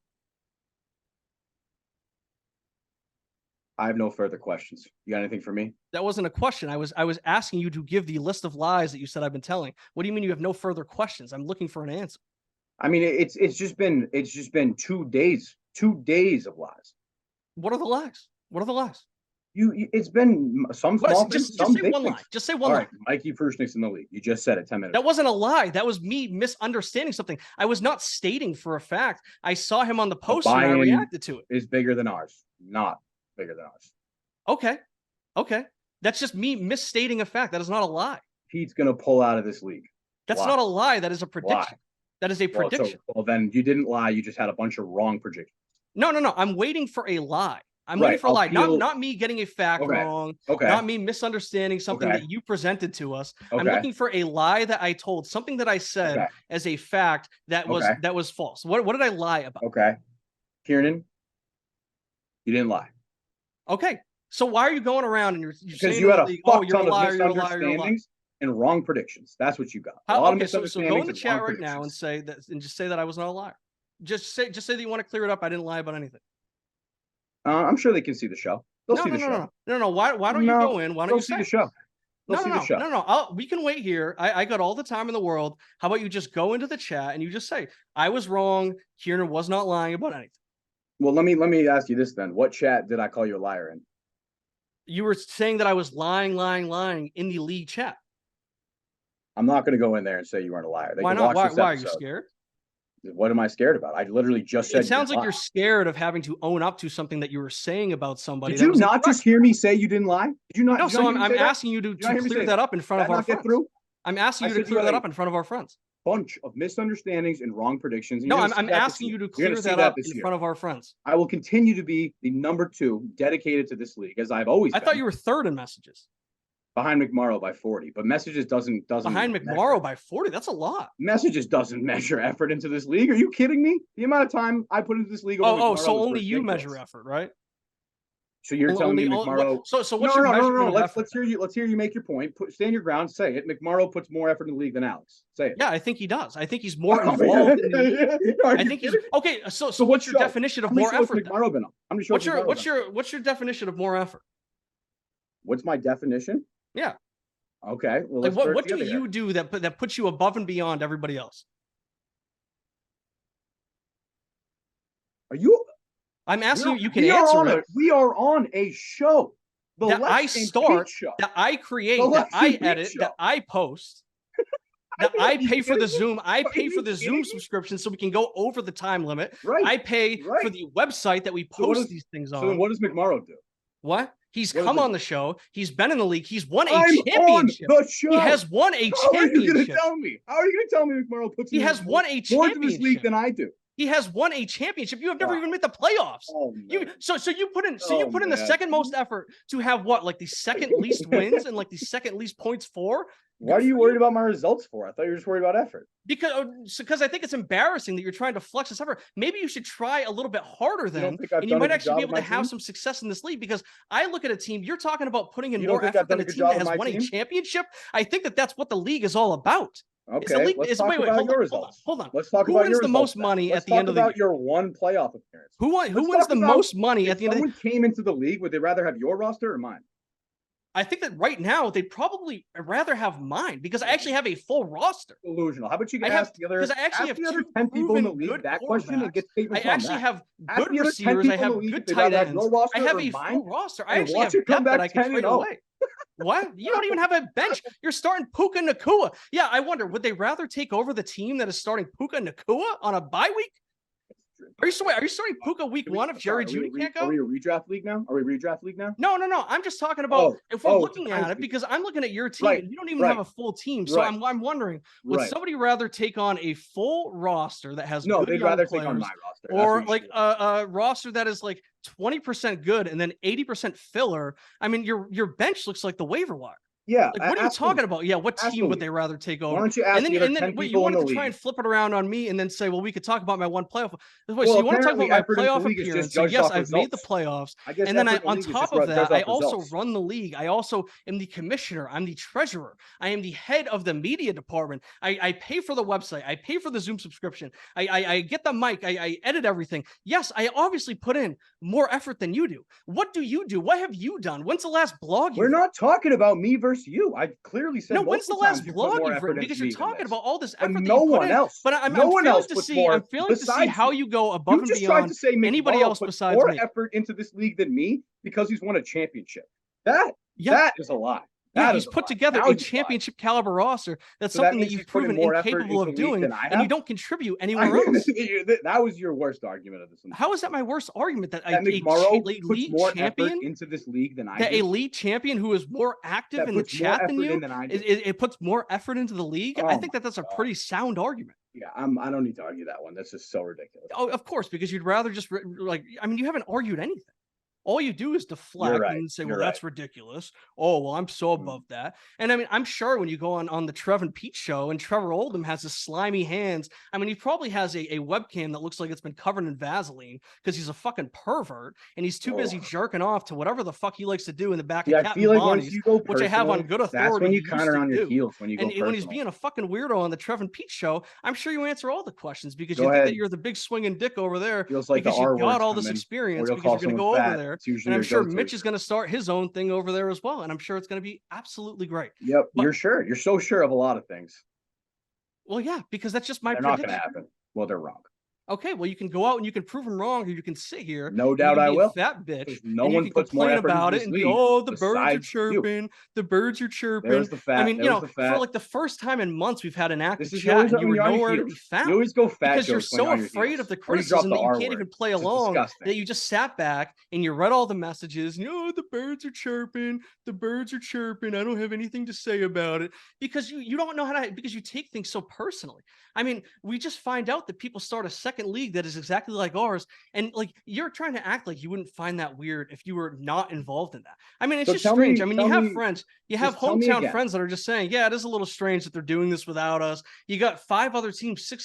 I have no further questions. You got anything for me? That wasn't a question. I was asking you to give the list of lies that you said I've been telling. What do you mean you have no further questions? I'm looking for an answer. I mean, it's just been 2 days, 2 days of lies. What are the lies? What are the lies? It's been some small things, just some say big one things. lie. Just say one All lie. right, Mikey Frushnick's in the league. You just said it 10 minutes. That wasn't a lie. That was me misunderstanding something. I was not stating for a fact. I saw him on the post and I reacted to it. Is bigger than ours, not bigger than ours. Okay. That's just me misstating a fact. That is not a lie. Pete's gonna pull out of this league. That's not a lie. That is a prediction. Lie. That is a prediction. Well, then you didn't lie. You just had a bunch of wrong predictions. No. I'm waiting for a lie. I'm waiting for a lie. Not me getting a fact wrong. Okay. Not me misunderstanding something that you presented to us. I'm looking for a lie that I told, something that I said as a fact that was false. What did I lie about? Okay. Kieran, you didn't lie. Okay. So why are you going around and you're because saying you had a oh, you're a ton of liar, you're a liar, you're a liar. misunderstandings and wrong predictions. That's what you got. Okay, so go in the chat right now and say that, and just say that I was not a liar. Just say that you want to clear it up. I didn't lie about anything. I'm sure they can see the show. They'll see the show. No. Why don't you go in? Why don't you see the show? No. We can wait here. I got all the time in the world. How about you just go into the chat and you just say, I was wrong. Kieran was not lying about anything. Well, let me ask you this then. What chat did I call you a liar in? You were saying that I was lying in the league chat. I'm not going to go in there and say you weren't a liar. Why not? Why are you scared? What am I scared about? I literally just said. It sounds like you're scared of having to own up to something that you were saying about somebody. Did you not just hear me say you didn't lie? Did you not? No, so I'm asking you to clear that up in front of our friends. I'm asking you to clear that up in front of our friends. Bunch of misunderstandings and wrong predictions. No, I'm asking you to clear that up in front of our friends. I will continue to be the number 2 dedicated to this league, as I've always been. I thought you were 3rd in messages. Behind McMorrow by 40, but messages doesn't behind McMorrow by 40. That's a lot. Messages doesn't measure effort into this league. Are you kidding me? The amount of time I put into this league. So only you measure effort, right? So you're telling me McMorrow? So what's your measurement of effort? Let's hear you make your point. Stand your ground. Say it. McMorrow puts more effort in the league than Alex. Say it. Yeah, I think he does. I think he's more involved. I think he's okay. So what's your definition of more effort? McMorrow been on? What's your definition of more effort? What's my definition? Yeah. Okay. Well, like what do you do that puts you above and beyond everybody else? Are you? I'm asking you. You can answer it. We are on a show. That I start. That I create. That I edit. That I post. That I pay for the Zoom. I pay for the Zoom subscription so we can go over the time limit. Right. I pay for the website that we post these things on. So then what does McMorrow do? What? He's come on the show. He's been in the league. He's won a championship. On the show. He has won a championship. How are you going to tell me? How are you going to tell me McMorrow puts? He has won a championship more to this league than I do. He has won a championship. You have never even made the playoffs. You put in the second most effort to have what, like the second least wins and like the second least points for. Why are you worried about my results for? I thought you were just worried about effort. Because I think it's embarrassing that you're trying to flex this effort. Maybe you should try a little bit harder then, and you might actually be able to have some success in this league. Because I look at a team, you're talking about putting in more effort than a team that has won a championship. I think that that's what the league is all about. Okay, let's talk about your results. Hold on. Let's talk about your results. Who wins the most money at the end of the year? Let's talk about your one playoff appearance. Who wins the most money at the end of the year? If someone came into the league, would they rather have your roster or mine? I think that right now they'd probably rather have mine because I actually have a full roster. Delusional. How about you ask the other? Because I actually have the other 10 people in the league that question and get statements on that. I actually have good receivers. I have good tight ends. I have a full roster. I actually have depth that I can trade away. What? You don't even have a bench. You're starting Puka Nacua. Yeah, I wonder, would they rather take over the team that is starting Puka Nacua on a bye week? Are you starting Puka week 1 if Jerry Jeudy can't go? Are we a redraft league now? No. I'm just talking about if we're looking at it, because I'm looking at your team and you don't even have a full team. So I'm wondering, would somebody rather take on a full roster that has they'd rather take on my roster, or like a roster that is like 20% good and then 80% filler? I mean, your bench looks like the waiver wire. Yeah, like, what are you talking about? Yeah, what team would they rather take over? Why don't you ask and then you wanted to try and flip it around on me and then say, well, we could talk about my one playoff. So you want to talk about my playoff appearance? So yes, I've made the playoffs, and then on top of that, I also run the league. I also am the commissioner. I'm the treasurer. I am the head of the media department. I pay for the website. I pay for the Zoom subscription. I get the mic. I edit everything. Yes, I obviously put in more effort than you do. What do you do? What have you done? When's the last blog? We're not talking about me versus you. I clearly said. No, when's the last blog you've written? Because you're talking about all this effort. But no one else. But I'm failing to see how you go above and beyond anybody else besides me. More effort into this league than me because he's won a championship. That is a lie. Yeah, he's put together a championship caliber roster. That's something that you've proven incapable of doing, and you don't contribute anywhere else. That was your worst argument of this. How is that my worst argument? That a elite champion into this league than I do? That elite champion who is more active in the chat than you, it puts more effort into the league. I think that's a pretty sound argument. Yeah, I don't need to argue that one. That's just so ridiculous. Oh, of course, because you'd rather just you haven't argued anything. All you do is deflect and say, well, that's ridiculous. Oh, well, I'm so above that. And I mean, I'm sure when you go on the Trev and Pete show and Trevor Oldham has his slimy hands, I mean, he probably has a webcam that looks like it's been covered in Vaseline because he's a fucking pervert and he's too busy jerking off to whatever the fuck he likes to do in the back of Captain Bonnie's, which I have on good authority. That's when you counter on your heels when you go when he's being a fucking weirdo on the Trev and Pete show, I'm sure you answer all the questions because you think that you're the big swinging dick over there because you got all this experience because you're going to go over there. And I'm sure Mitch is going to start his own thing over there as well. And I'm sure it's going to be absolutely great. Yep. But, you're so sure of a lot of things. Well, yeah, because that's just my prediction. They're not going to happen. Well, they're wrong. Okay, well, you can go out and you can prove them wrong, or you can sit here. No doubt I will. Fat bitch. No one puts more effort about it and be, oh, the birds are chirping. The birds are chirping. There's the fat. I mean, for like the first time in months, we've had an active chat and you were nowhere to be found. You always go fat because you're so afraid of the criticism that you can't even play along that you just sat back and you read all the messages. The birds are chirping. The birds are chirping. I don't have anything to say about it because you don't know how to, because you take things so personally. I mean, we just find out that people start a second league that is exactly like ours. And like, you're trying to act like you wouldn't find that weird if you were not involved in that. I mean, it's just strange. I mean, you have friends, you have hometown friends that are just saying, yeah, it is a little strange that they're doing this without us. You got 6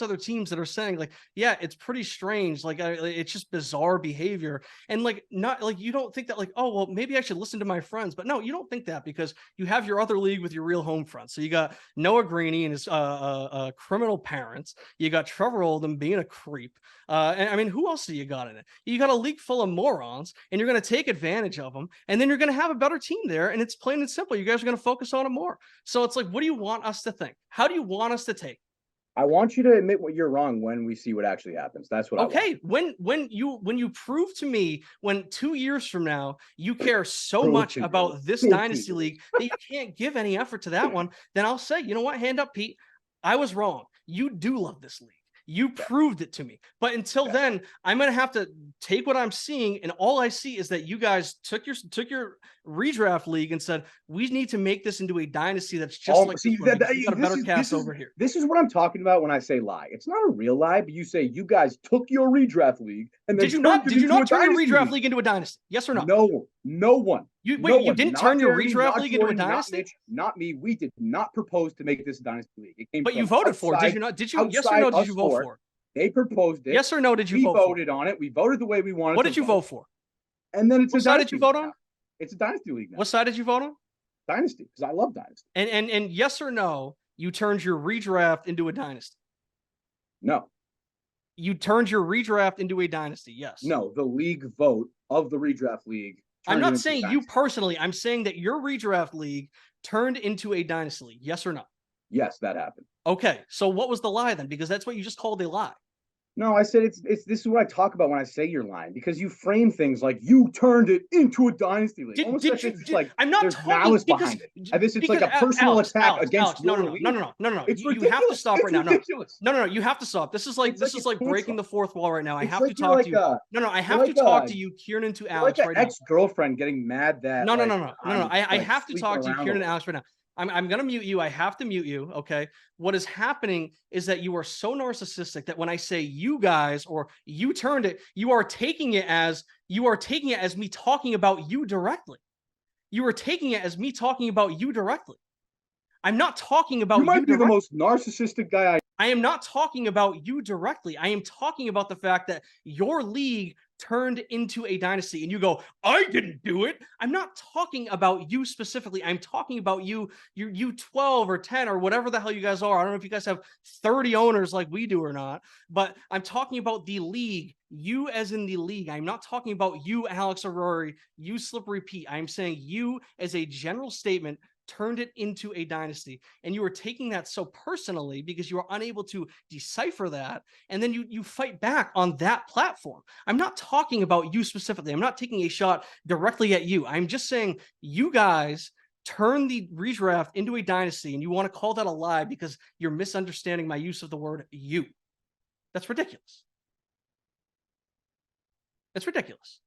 other teams that are saying like, yeah, it's pretty strange. Like, it's just bizarre behavior. And like, not like, you don't think that like, oh, well, maybe I should listen to my friends, but no, you don't think that because you have your other league with your real home friends. So you got Noah Greeny and his criminal parents. You got Trevor Oldham being a creep. And I mean, who else do you got in it? You got a league full of morons and you're going to take advantage of them. And then you're going to have a better team there. And it's plain and simple. You guys are going to focus on it more. So it's like, what do you want us to think? How do you want us to take? I want you to admit what you're wrong when we see what actually happens. That's what I want. When you prove to me when 2 years from now you care so much about this dynasty league that you can't give any effort to that one, then I'll say, you know what, hand up, Pete. I was wrong. You do love this league. You proved it to me. But until then, I'm going to have to take what I'm seeing. And all I see is that you guys took your redraft league and said, we need to make this into a dynasty that's just like see, this one because we got a better cast over here. This is what I'm talking about when I say lie. It's not a real lie, but you say you guys took your redraft league and then did you not turn your redraft league into a dynasty? Yes or no? No one. You didn't Not turn your Jeremy, redraft not league into a Jordan, not dynasty? Mitch, not me. We did not propose to make this a dynasty league. It came But you voted for it, did you not? Did you? Yes or no? Did you vote for it? They proposed it. Yes or no? Did you vote for it? We voted on it. We voted the way we wanted. What did you vote for? And then it's what side did you vote on? It's a dynasty league now. What side did you vote on? Dynasty, because I love dynasty. And yes or no, you turned your redraft into a dynasty? No. You turned your redraft into a dynasty, yes. No, the league vote of the redraft league. I'm not saying you personally. I'm saying that your redraft league turned into a dynasty league. Yes or no? Yes, that happened. Okay, so what was the lie then? Because that's what you just called a lie. No, I said it's this is what I talk about when I say you're lying, because you frame things like you turned it into a dynasty league. I'm not there's malice behind it. This it's like a personal attack against no. You have to stop right now. No. You have to stop. This is like breaking the fourth wall right now. I have to talk to you. I have to talk to you, Kieran, to Alex right now. Ex-girlfriend getting mad that No. I have to talk to you, Kieran and Alex right now. I'm going to mute you. I have to mute you. Okay. What is happening is that you are so narcissistic that when I say you guys or you turned it, you are taking it as me talking about you directly. You are taking it as me talking about you directly. I'm not talking about you. You might be the most narcissistic guy I am not talking about you directly. I am talking about the fact that your league turned into a dynasty and you go, I didn't do it. I'm not talking about you specifically. I'm talking about you 12 or 10 or whatever the hell you guys are. I don't know if you guys have 30 owners like we do or not, but I'm talking about the league, you as in the league. I'm not talking about you, Alex or Rory, you Slippery Pete. I'm saying you as a general statement turned it into a dynasty, and you were taking that so personally because you were unable to decipher that, and then you fight back on that platform. I'm not talking about you specifically. I'm not taking a shot directly at you. I'm just saying you guys turn the redraft into a dynasty, and you want to call that a lie because you're misunderstanding my use of the word you. That's ridiculous. That's ridiculous.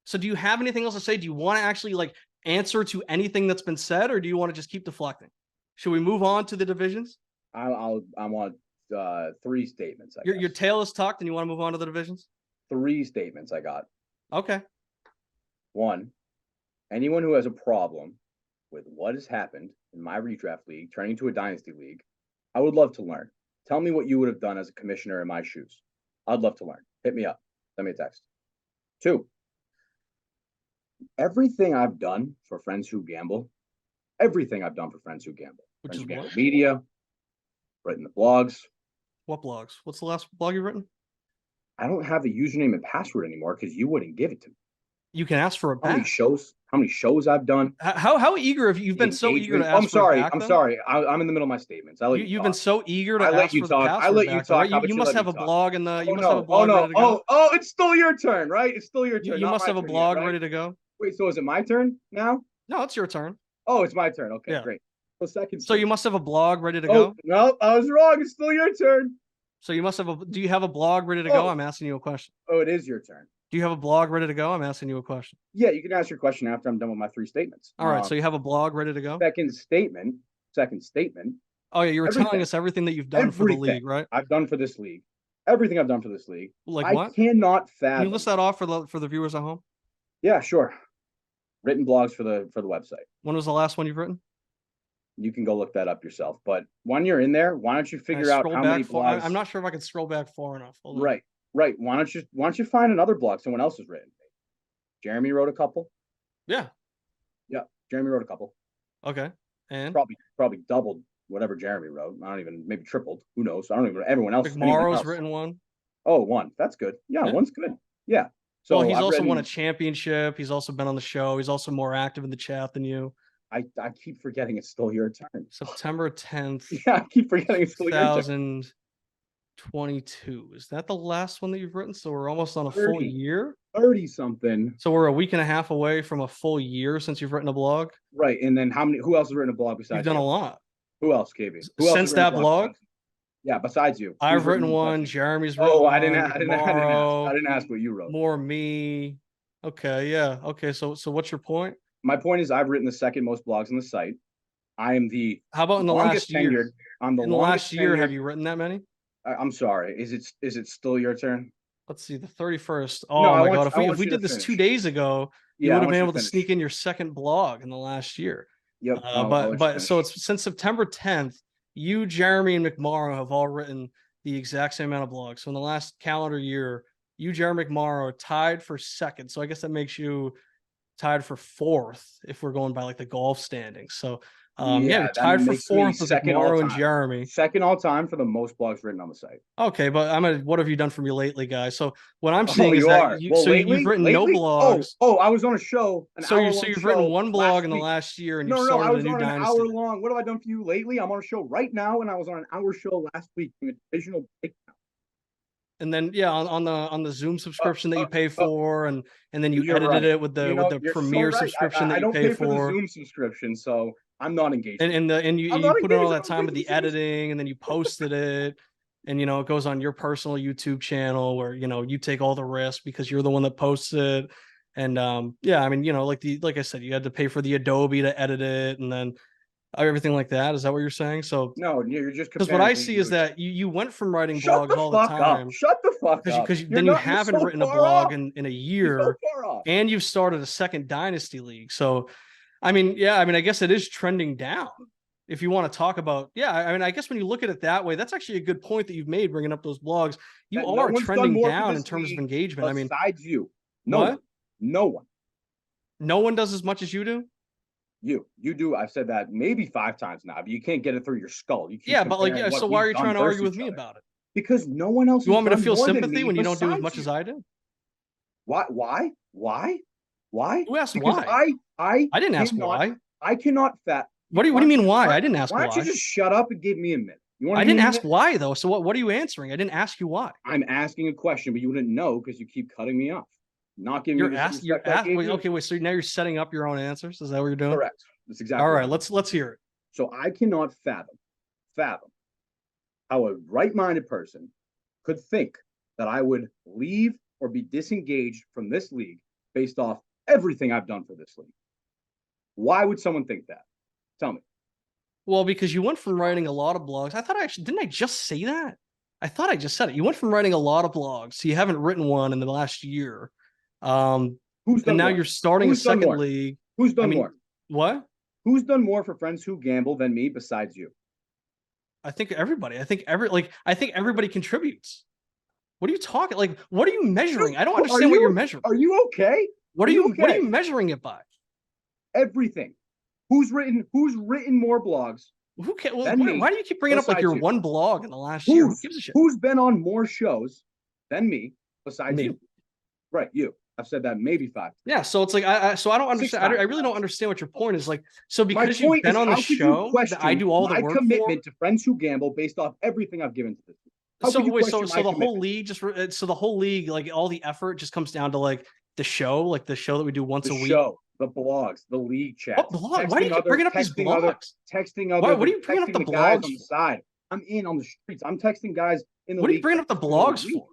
So do you have anything else to say? Do you want to actually answer to anything that's been said, or do you want to just keep deflecting? Should we move on to the divisions? I want 3 statements. Your tail is tucked and you want to move on to the divisions? 3 statements I got. Okay. 1, anyone who has a problem with what has happened in my redraft league turning to a dynasty league, I would love to learn. Tell me what you would have done as a commissioner in my shoes. I'd love to learn. Hit me up. Send me a text. 2, everything I've done for friends who gamble, Friends Who Gamble Media, written the blogs. What blogs? What's the last blog you've written? I don't have a username and password anymore because you wouldn't give it to me. You can ask for it back. How many shows I've done? How eager have you been? So eager to ask for it back? I'm sorry. I'm in the middle of my statements. You've been so eager to ask for the password back. I let you talk. You must have a blog in the. You must have a blog ready to go. Oh, it's still your turn, right? It's still your turn. You must have a blog ready to go. Wait, so is it my turn now? No, it's your turn. Oh, it's my turn. Okay, yeah. Great. So you must have a blog ready to go. No, I was wrong. It's still your turn. So you must have do you have a blog ready to go? I'm asking you a question. Oh, it is your turn. Do you have a blog ready to go? I'm asking you a question. Yeah, you can ask your question after I'm done with my 3 statements. All right, so you have a blog ready to go? Second statement. Oh, yeah, you were telling us everything that you've done for the league, right? I've done for this league. Everything I've done for this league. Like what? I cannot fathom. Can you list that off for the viewers at home? Yeah, sure. Written blogs for the website. When was the last one you've written? You can go look that up yourself. But when you're in there, why don't you figure out how many blogs? I'm not sure if I can scroll back far enough. Right. Why don't you find another blog someone else has written? Jeremy wrote a couple. Yeah. Jeremy wrote a couple. Okay. And probably doubled whatever Jeremy wrote. I don't even, maybe tripled. Who knows? I don't even know. Everyone else. McMorrow's written one. Oh, one. That's good. Yeah, one's good. Yeah. So he's also won a championship. He's also been on the show. He's also more active in the chat than you. I keep forgetting it's still your turn. September 10th. Yeah, I keep forgetting it's still your turn. 2022. Is that the last one that you've written? So we're almost on a full year. 30 something. So we're a week and a half away from a full year since you've written a blog. Right. And then who else has written a blog besides You've done a lot. Who else, KB? Since that blog? Yeah, besides you. I've Who's written written one. besides you? Jeremy's written Oh, one. I didn't ask. I McMorrow, didn't ask what you wrote. more me. Okay, yeah. Okay, so what's your point? My point is, I've written the second most blogs on the site. I am the How about in the longest last year? tenured. I'm the In the longest last year, have tenured. you written that many? I'm sorry. Is it still your turn? Let's see, the 31st. No, Oh my God. I If want we you to did this finish. 2 days ago, you Yeah, would I have want been you able to to finish. sneak in your second blog in the last year. Yep. I'll let you But so finish. it's since September 10th, you, Jeremy, and McMorrow have all written the exact same amount of blogs. So in the last calendar year, you, Jeremy McMorrow, are tied for second. So I guess that makes you tied for fourth if we're going by like the golf standings. So yeah, Yeah, you're that tied for makes me fourth with second all McMorrow and time. Jeremy. Second all time for the most blogs written on the site. Okay, but what have you done for me lately, guys? So what I'm Oh, seeing is you that are. Well, you've written no lately. blogs. I was on a show, an hour long You've written show one blog last in the week. last year, and No, you've no, no. I started a was new on an dynasty. hour long. What have I done for you lately? I'm on a show right now, and I was on an hour show last week doing a divisional breakdown. And then yeah, on the Zoom subscription that you pay Uh, for, and then you you're edited right. it with You know, the you're so Premiere right. subscription that I you don't pay pay for the for. Zoom subscription, so I'm not engaged. And I'm you not put in all engaged. I that don't time pay with for the the Zoom editing, and then you posted it, and it goes on your personal YouTube channel where you take all the risk because you're the one that posts it. And yeah, I mean, like I said, you had to pay for the Adobe to edit it, and then everything like that. Is that what you're saying? So No, you're just because what comparing I me see to is you. that you went from writing Shut blogs the all the fuck up. time Shut the fuck up. then you You're haven't so written a far blog off. in a You're so year, far off. and you've started a second dynasty league. So I mean, yeah, I mean, I guess it is trending down. If you want to talk about, yeah, I mean, I guess when you look at it that way, that's actually a good point that you've made bringing up those blogs. You That no are one's done trending more for down in this terms of league engagement. I mean, besides you. No what? one. No one. No one does as much as you do. You do. I've said that maybe 5 times now, but you can't get it through your skull. You keep Yeah, but like, comparing yeah. what So why are we've you done trying to argue versus with each me other about it? because no one else You has want me to done feel more than sympathy me when you don't do as besides much you. as I do? Why? Why? Why? Why? Who asked Because why? I didn't ask why. I cannot fat. What do you mean why? I didn't ask Why don't you why. just shut up and give me a minute? You want I to give didn't me a ask minute? why though. So what are you answering? I didn't ask you why. I'm asking a question, but you wouldn't know because you keep cutting me off. Not giving me You're the asking. You're respect I gave wait. you. Okay. Wait. So now you're setting up your own answers. Is that what you're doing? Correct. That's exactly All what right. I'm doing. Let's hear it. So I cannot fathom how a right-minded person could think that I would leave or be disengaged from this league based off everything I've done for this league. Why would someone think that? Tell me. Well, because you went from writing a lot of blogs. I thought I actually didn't. I just say that. I thought I just said it. You went from writing a lot of blogs, so you haven't written one in the last year. Who's And done now more? you're starting a Who's done second more? league. Who's I done mean, more? what? Who's done more for friends who gamble than me besides you? I think everybody. I think everybody contributes. What are you talking? Like, what are you measuring? I don't understand what you're measuring. Are you okay? What are you what are okay? you measuring it by? Everything. Who's written more blogs Who can? Well, than me why do you keep bringing up like besides your you? one blog in the last year? Who gives a shit? Who's been on more shows than me besides Me. you? Right, you. I've said that maybe 5. Yeah, so it's like so I don't understand. I really don't understand what your point is. Like, so because you've been on the show that I do all the work commitment to friends who gamble based off everything I've given to this. So wait, so the whole league so the whole league, like all the effort just comes down to like the show that we do once a week. The blogs, the league chat. What blog? Why do you keep bringing up these blogs? What are you bringing up the guys blogs on the side? I'm in on the streets. I'm texting guys in the league. What are you bringing up the blogs for?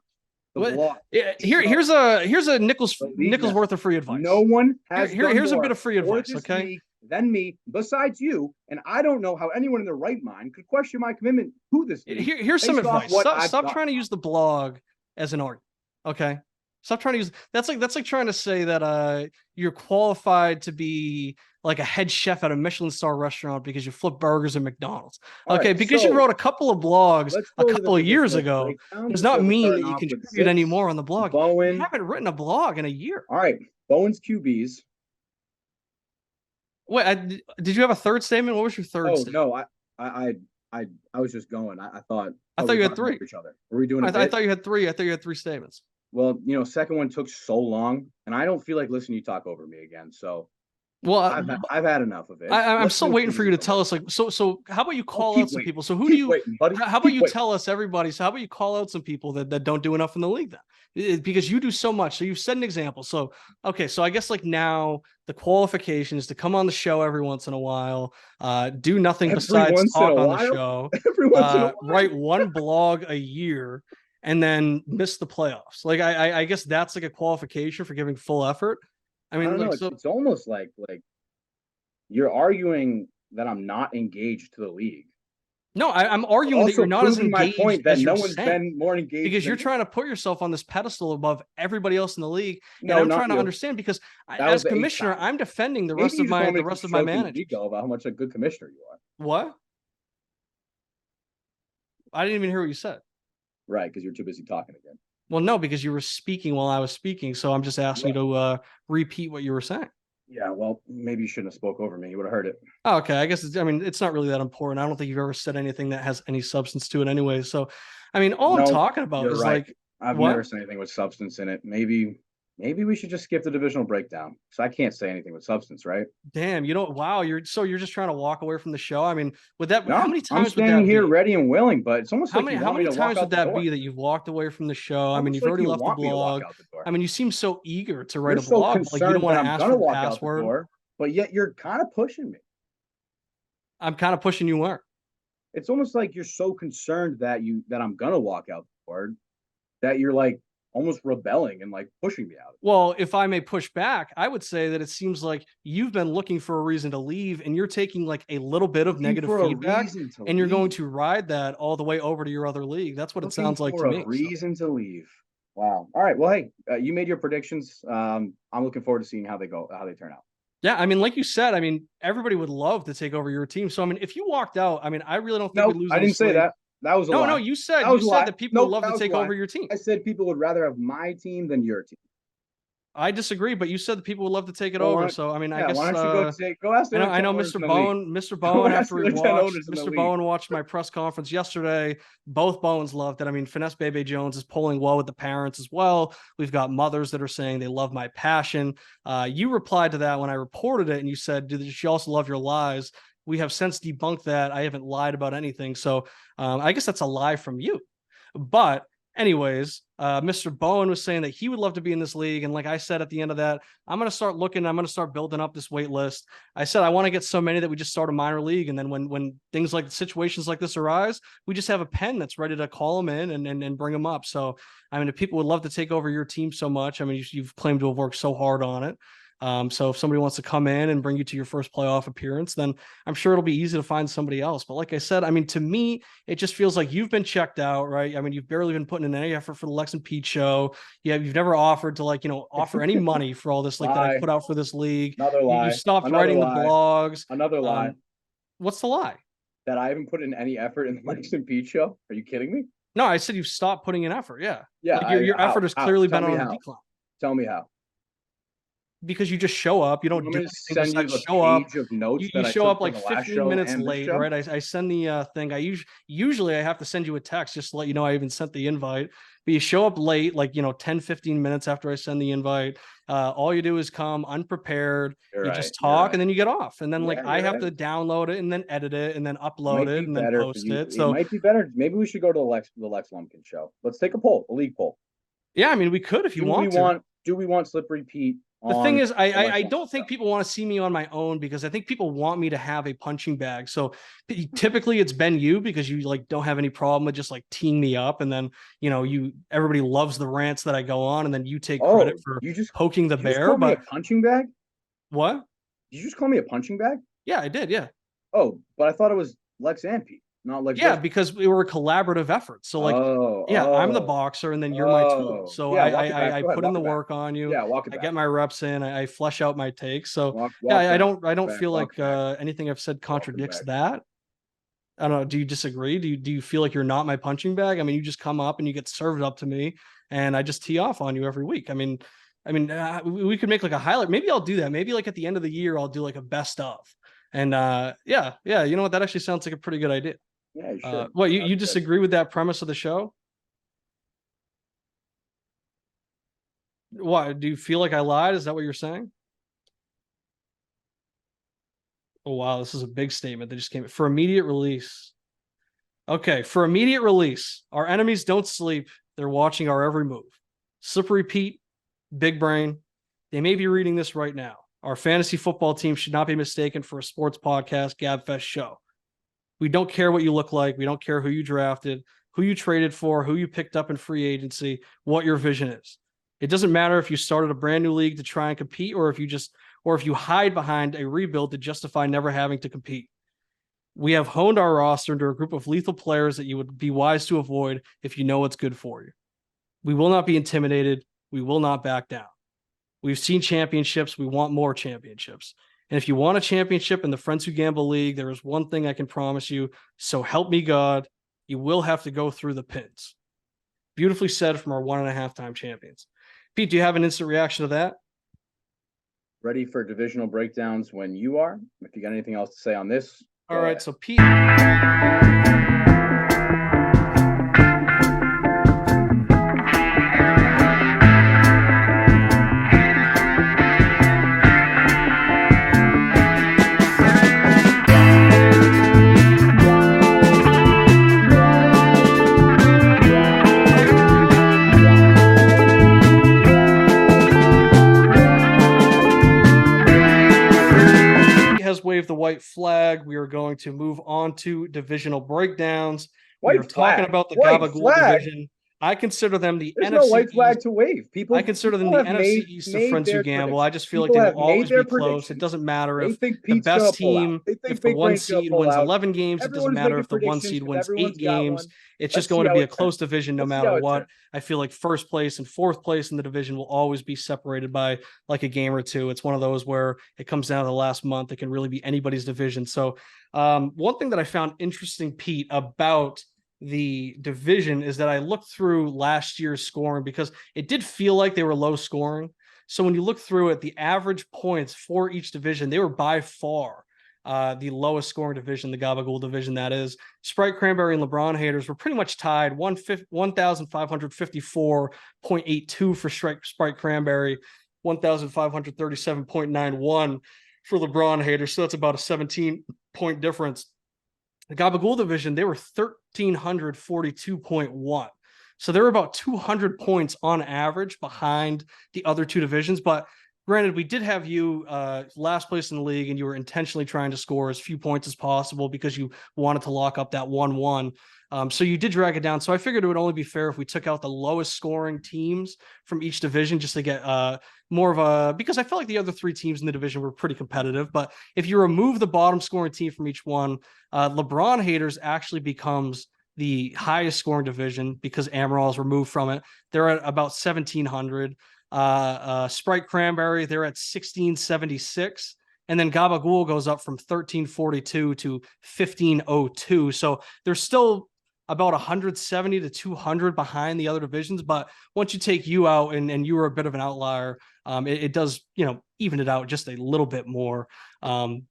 Here's a Nichols worth of free advice. No one has here's a bit of free advice, okay? Than me, besides you, and I don't know how anyone in their right mind could question my commitment to this league. Here's some advice. Stop trying to use the blog as an argument, okay? Stop trying to use that's like trying to say that you're qualified to be like a head chef at a Michelin star restaurant because you flip burgers at McDonald's. Okay, because you wrote a couple of blogs a couple of years ago does not mean that you contribute anymore on the blog. You haven't written a blog in a year. All right, Bowen's QBs. Wait, did you have a third statement? What was your third statement? No, I was just going. I thought you had 3. Each other. Were we doing? I thought you had 3. I thought you had 3 statements. Well, second one took so long, and I don't feel like listening to you talk over me again. So, Well, I've had enough of it. I'm Let's still move waiting to for you to the tell us, like, so how about you I'll call keep out some waiting. people? So who do Keep you, waiting, buddy. how about Keep you waiting. tell us, everybody? So how about you call out some people that don't do enough in the league then? Because you do so much. So you've set an example. So, okay. So I guess like now the qualification is to come on the show every once in a while, do nothing Every besides once in a talk on the while. show, Every once in a while. write one blog a year, and then miss the playoffs. Like I guess that's like a qualification for giving full effort. I I mean, don't know. like, so It's almost like you're arguing that I'm not engaged to the league, no, I'm but arguing that you're also not as proving my engaged point that as no you're one's saying, been more engaged because you're than me. trying to put yourself on this pedestal above everybody else in the league. And No, I'm not trying to you. understand, because That was as the eighth commissioner, time. I'm defending Maybe you just want me the to keep rest of my stroking your managers. ego about how much a good commissioner you are. What? I didn't even hear what you said. Right, because you're too busy talking again. Well, no, because you were speaking while I was speaking. So I'm just asking you to repeat what you were saying. Yeah, well, maybe you shouldn't have spoke over me. You would have heard it. Oh, okay. I guess I mean, it's not really that important. I don't think you've ever said anything that has any substance to it anyway. So, I mean, all I'm No, talking about you're is right. like, I've what? never said anything with substance in it. Maybe we should just skip the divisional breakdown because I can't say anything with substance, right? Damn, you know, wow, you're just trying to walk away from the show. I mean, would that, how No, many I'm times would staying that here be? ready and willing, but it's almost like you How want me many to walk times would out the that door. be that you've walked away from the show? I mean, Almost you've like already you left the want me to walk blog. out the door. I mean, you seem so eager to write You're a so blog, but like you don't concerned want that to I'm ask gonna for the walk out the password. door, but yet you're kind of pushing me. I'm kind of pushing you where? It's almost like you're so concerned that I'm gonna walk out the door that you're like almost rebelling and like pushing me out. Well, if I may push back, I would say that it seems like you've been looking for a reason to leave, and you're taking like a little bit of Looking negative for a feedback, reason to and you're going leave. to ride that all the way over to your other league. That's what it Looking sounds like for to a me. So. reason to leave. Wow. All right. Well, hey, you made your predictions. I'm looking forward to seeing how they go, how they turn out. Yeah, I mean, like you said, I mean, everybody would love to take over your team. So, I mean, if you walked out, I mean, I really don't think we No, lose I in didn't this say league. that. That was a No, no, lie. That you was a said lie. that people would Nope, love that to was a take lie. over your team. I said people would rather have my team than your team. I disagree, but you said that people would love to take it Well, over. So, I mean, I yeah, guess why don't you go ask the other I 10 know owners Mr. in the league. Mr. Go Bowen, ask after the he other 10 watched owners in the Mr. league. Bowen watched my press conference yesterday. Both Bowens loved it. I mean, Finesse Bebe Jones is polling well with the parents as well. We've got mothers that are saying they love my passion. You replied to that when I reported it, and you said, "Did she also love your lies?" We have since debunked that. I haven't lied about anything. So I guess that's a lie from you. But anyways, Mr. Bowen was saying that he would love to be in this league. And like I said at the end of that, I'm going to start looking, I'm going to start building up this wait list. I said I want to get so many that we just start a minor league. And then when things like situations like this arise, we just have a pen that's ready to call them in and bring them up. So, I mean, if people would love to take over your team so much, I mean, you've claimed to have worked so hard on it. So if somebody wants to come in and bring you to your first playoff appearance, then I'm sure it'll be easy to find somebody else. But like I said, I mean, to me, it just feels like you've been checked out, right? I mean, you've barely been putting in any effort for the Lex and Pete show. You've never offered to offer any money for all this, like that I Lie. put out for this league. Another You lie. stopped Another writing the lie. blogs. Another lie. What's the lie? That I haven't put in any effort in the Lex and Pete show. Are you kidding me? No, I said you've stopped putting in effort. Yeah. Yeah. Like your how? effort has How? clearly Tell been me on a how. decline Tell me how. because you just show up. You You don't want do me to anything send you besides the show up. page of notes You that I show took up from like the last 15 show minutes and this late, show? right? I send the thing. Usually I have to send you a text just to let you know I even sent the invite. But you show up late, like 10, 15 minutes after I send the invite. All you do is come unprepared. You're You right. just You're talk right. and then you get off. And then like Yeah, I you're have right. to download it and then edit it and then upload Might it be and then better for post you. it. It So might be better. Maybe we should go to the Lex Lumpkin show. Let's take a poll, a league poll. yeah, I mean we could if you Do we want to. want Slippery Pete The thing on is, the Lex I Lumpkin don't think show? people want to see me on my own because I think people want me to have a punching bag. So typically it's been you because you like don't have any problem with just like teeing me up, and then everybody loves the rants that I go on, and then you take credit Oh, for you just poking the you just bear. called me a But punching bag? what? Did you just call me a punching bag? Yeah, I did. Yeah, Oh, but I thought it was Lex and Pete, not Lex yeah, versus. because we were a collaborative effort. So like, Oh, yeah, I'm the oh, boxer, and then you're my tool. oh. So Yeah, walk it back. I Go ahead, put in walk the it back. work on you. Yeah, walk it I back. get my reps in. I flesh out my takes. So yeah, Walk back. I don't Back. feel Walk like it back. anything I've said Walk it contradicts back. that. I don't know. Do you disagree? Do you feel like you're not my punching bag? I mean, you just come up and you get served up to me, and I just tee off on you every week. We could make like a highlight. Maybe I'll do that. Maybe like at the end of the year, I'll do like a best of. And yeah, you know what? That actually sounds like a pretty good idea. Yeah, you should. What you That's good. disagree with that premise of the show? Why do you feel like I lied? Is that what you're saying? Oh, wow. This is a big statement that just came for immediate release. Okay. For immediate release, our enemies don't sleep. They're watching our every move. Slippery Pete, big brain. They may be reading this right now. Our fantasy football team should not be mistaken for a sports podcast Gabfest show. We don't care what you look like. We don't care who you drafted, who you traded for, who you picked up in free agency, what your vision is. It doesn't matter if you started a brand new league to try and compete, or if you hide behind a rebuild to justify never having to compete. We have honed our roster into a group of lethal players that you would be wise to avoid if you know what's good for you. We will not be intimidated. We will not back down. We've seen championships. We want more championships. And if you want a championship in the Friends Who Gamble League, there is one thing I can promise you. So help me God, you will have to go through the pins. Beautifully said from our 1.5-time champions. Pete, do you have an instant reaction to that? Ready for divisional breakdowns when you are. If you got anything else to say on this. All right, so Pete. Has waved the white flag. We are going to move on to divisional breakdowns. We are talking about the Gabagool division. I consider them the There's NFC no white flag East. to wave. I consider them the NFC East of Friends Who Gamble. I just feel like they will always be close. It doesn't matter if the best team, if the 1 seed wins 11 games, it doesn't matter if the 1 seed wins 8 games. It's just going to be a close division no matter what. I feel like first place and fourth place in the division will always be separated by like a game or two. It's one of those where it comes down to the last month. It can really be anybody's division. So one thing that I found interesting, Pete, about the division is that I looked through last year's scoring because it did feel like they were low scoring. So when you look through it, the average points for each division, they were by far the lowest scoring division, the Gabagool division, that is. Sprite Cranberry and LeBron haters were pretty much tied, 1,554.82 for Sprite Cranberry, 1,537.91 for LeBron haters. So that's about a 17-point difference. The Gabagool division, they were 1,342.1. So they were about 200 points on average behind the other two divisions. But granted, we did have you last place in the league, and you were intentionally trying to score as few points as possible because you wanted to lock up that 1-1. So you did drag it down. So I figured it would only be fair if we took out the lowest scoring teams from each division just to get more of a, because I felt like the other 3 teams in the division were pretty competitive. But if you remove the bottom scoring team from each one, LeBron haters actually becomes the highest scoring division because Amaral is removed from it. They're at about 1,700. Sprite Cranberry, they're at 1,676. And then Gabagool goes up from 1,342 to 1,502. So they're still about 170 to 200 behind the other divisions. But once you take you out and you were a bit of an outlier, it does, even it out just a little bit more and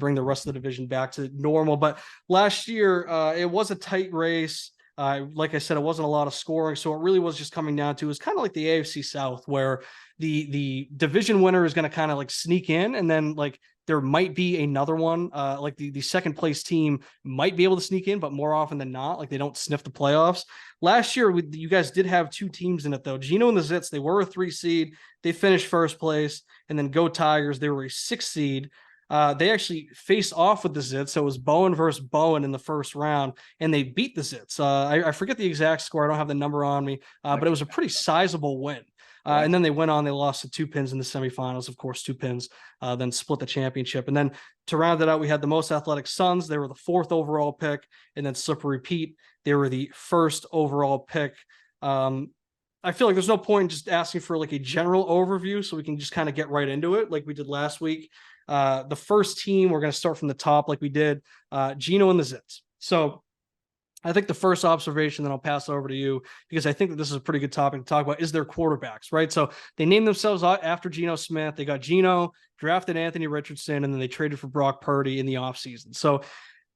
bring the rest of the division back to normal. But last year, it was a tight race. Like I said, it wasn't a lot of scoring. So it really was just coming down to, it's kind of like the AFC South, where the division winner is going to kind of like sneak in, and then like there might be another one, like the second place team might be able to sneak in, but more often than not, like they don't sniff the playoffs. Last year, you guys did have 2 teams in it though. Geno and The Zits, they were a 3 seed. They finished first place. And then Go Tigers, they were a 6 seed. They actually faced off with the Zits. So it was Bowen versus Bowen in the first round, and they beat the Zits. I forget the exact score. I don't have the number on me, but it was a pretty sizable win. And then they went on, they lost to 2 pins in the semifinals, of course, 2 pins, then split the championship. And then to round it out, we had the Most Athletic Suns. They were the 4th overall pick. And then Slippery Pete, they were the 1st overall pick. I feel like there's no point in just asking for like a general overview, so we can just kind of get right into it like we did last week. The first team, we're going to start from the top like we did, Geno and The Zits. So I think the first observation, then I'll pass over to you, because I think that this is a pretty good topic to talk about, is their quarterbacks, right? So they named themselves after Geno Smith. They got Geno, drafted Anthony Richardson, and then they traded for Brock Purdy in the offseason. So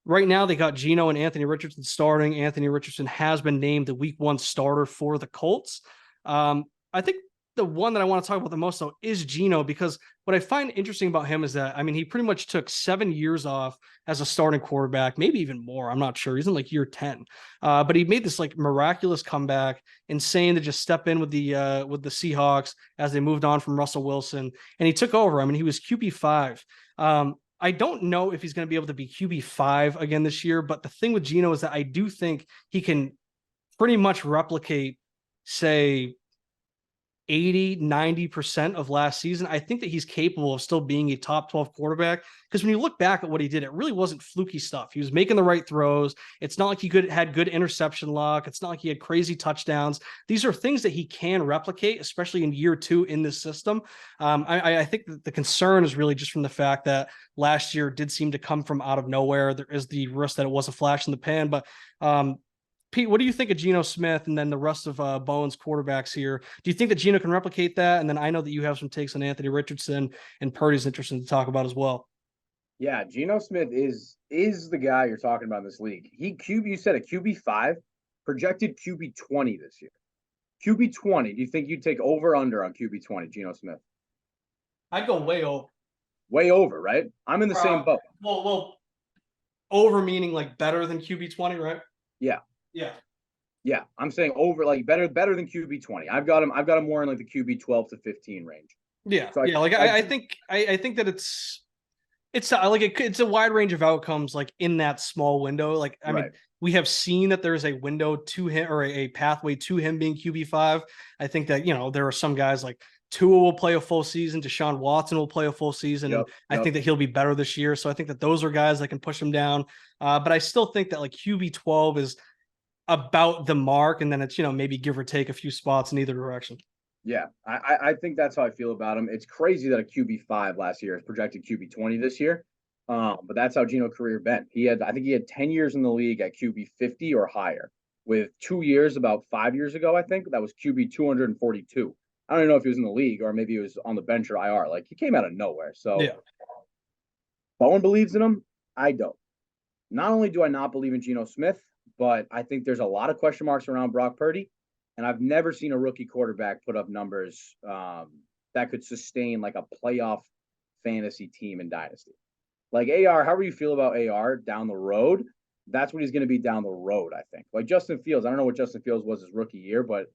right now they got Geno and Anthony Richardson starting. Anthony Richardson has been named the week 1 starter for the Colts. I think the one that I want to talk about the most, though, is Geno, because what I find interesting about him is that, I mean, he pretty much took 7 years off as a starting quarterback, maybe even more. I'm not sure. He's in like year 10. But he made this like miraculous comeback, insane to just step in with the Seahawks as they moved on from Russell Wilson, and he took over. I mean, he was QB5. I don't know if he's going to be able to be QB5 again this year, but the thing with Geno is that I do think he can pretty much replicate, say, 80-90% of last season. I think that he's capable of still being a top 12 quarterback, because when you look back at what he did, it really wasn't fluky stuff. He was making the right throws. It's not like he had good interception luck. It's not like he had crazy touchdowns. These are things that he can replicate, especially in year 2 in this system. I think that the concern is really just from the fact that last year did seem to come from out of nowhere. There is the risk that it was a flash in the pan, but Pete, what do you think of Geno Smith and then the rest of Bowen's quarterbacks here? Do you think that Geno can replicate that? And then I know that you have some takes on Anthony Richardson, and Purdy's interesting to talk about as well. Yeah, Geno Smith is the guy you're talking about in this league. You said a QB5, projected QB20 this year. QB20, do you think you'd take over or under on QB20, Geno Smith? I'd go way over. Way over, right? I'm in the same boat. Well, over meaning like better than QB20, right? Yeah. Yeah. Yeah, I'm saying over, like better than QB20. I've got him more in like the QB 12 to 15 range. Yeah. So I think that it's it's a wide range of outcomes like in that small window. Like, I mean, we have seen that there's a window to him, or a pathway to him being QB5. I think that, there are some guys like Tua will play a full season. Deshaun Watson will play a full season. And I think that he'll be better this year. So I think that those are guys that can push him down. But I still think that like QB12 is about the mark. And then it's, maybe give or take a few spots in either direction. Yeah, I think that's how I feel about him. It's crazy that a QB5 last year is projected QB20 this year. But that's how Geno's career been. I think he had 10 years in the league at QB50 or higher, with 2 years about 5 years ago, I think, that was QB 242. I don't even know if he was in the league or maybe he was on the bench or IR. Like, he came out of nowhere. So yeah. Bowen believes in him. I don't. Not only do I not believe in Geno Smith, but I think there's a lot of question marks around Brock Purdy. And I've never seen a rookie quarterback put up numbers that could sustain like a playoff fantasy team in Dynasty. Like AR, however you feel about AR down the road, that's what he's going to be down the road, I think. Like Justin Fields, I don't know what Justin Fields was his rookie year, but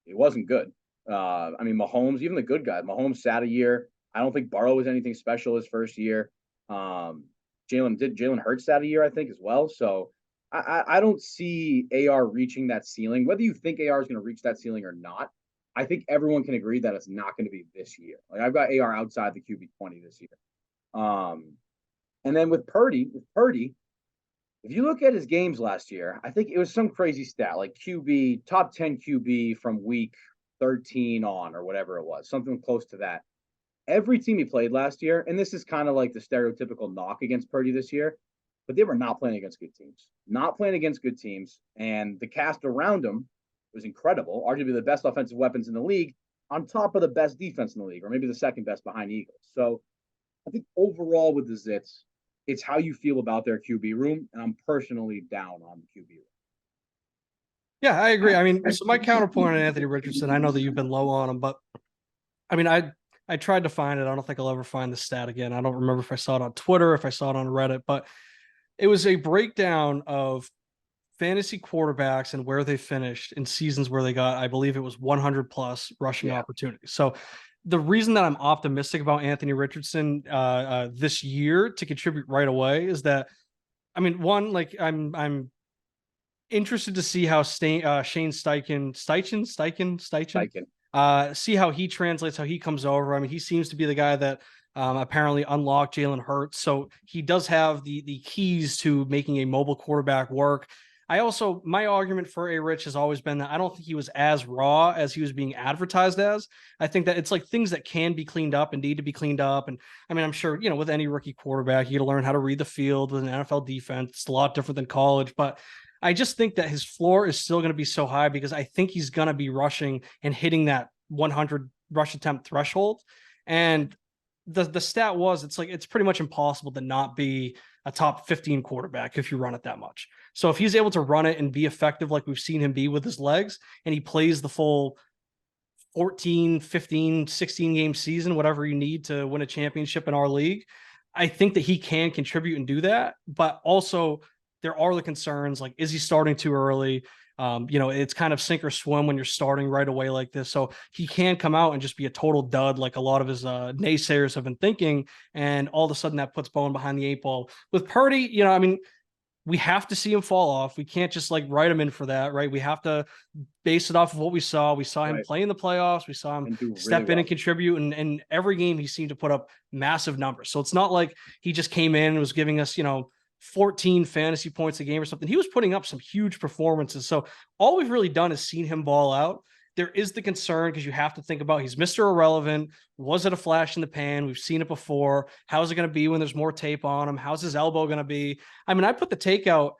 it wasn't good. I mean, Mahomes, even the good guys, Mahomes sat a year. I don't think Burrow was anything special his first year. Jalen Hurts sat a year, I think, as well. So I don't see AR reaching that ceiling. Whether you think AR is going to reach that ceiling or not, I think everyone can agree that it's not going to be this year. Like, I've got AR outside the QB20 this year. And then with Purdy, if you look at his games last year, I think it was some crazy stat, like QB, top 10 QB from week 13 on, or whatever it was, something close to that. Every team he played last year, and this is kind of like the stereotypical knock against Purdy this year, but they were not playing against good teams. Not playing against good teams. And the cast around him was incredible, arguably the best offensive weapons in the league, on top of the best defense in the league, or maybe the second best behind Eagles. So I think overall with the Zits, it's how you feel about their QB room, and I'm personally down on the QB room. Yeah, I agree. I mean, so my counterpoint on Anthony Richardson, I know that you've been low on him, but I mean, I tried to find it. I don't think I'll ever find the stat again. I don't remember if I saw it on Twitter, if I saw it on Reddit, but it was a breakdown of fantasy quarterbacks and where they finished in seasons where they got, I believe it was 100 plus rushing opportunities. So the reason that I'm optimistic about Anthony Richardson this year to contribute right away is that, I mean, one, like I'm interested to see how Shane Steichen, see how he translates, how he comes over. I mean, he seems to be the guy that apparently unlocked Jalen Hurts. So he does have the keys to making a mobile quarterback work. My argument for A. Rich has always been that I don't think he was as raw as he was being advertised as. I think that it's like things that can be cleaned up and need to be cleaned up. And I mean, I'm sure, with any rookie quarterback, you got to learn how to read the field with an NFL defense. It's a lot different than college, but I just think that his floor is still going to be so high because I think he's going to be rushing and hitting that 100 rush attempt threshold. And the stat was, it's pretty much impossible to not be a top 15 quarterback if you run it that much. So if he's able to run it and be effective like we've seen him be with his legs, and he plays the full 14, 15, 16 game season, whatever you need to win a championship in our league. I think that he can contribute and do that, but also there are the concerns like, is he starting too early? It's kind of sink or swim when you're starting right away like this. So he can come out and just be a total dud, like a lot of his naysayers have been thinking. And all of a sudden that puts Bowen behind the 8 ball. With Purdy, we have to see him fall off. We can't just like write him in for that, right? We have to base it off of what we saw. We saw him play in the playoffs. We saw him step in and contribute. And every game he seemed to put up massive numbers. So it's not like he just came in and was giving us, 14 fantasy points a game or something. He was putting up some huge performances. So all we've really done is seen him ball out. There is the concern because you have to think about he's Mr. Irrelevant. Was it a flash in the pan? We've seen it before. How's it going to be when there's more tape on him? How's his elbow going to be? I mean, I put the take out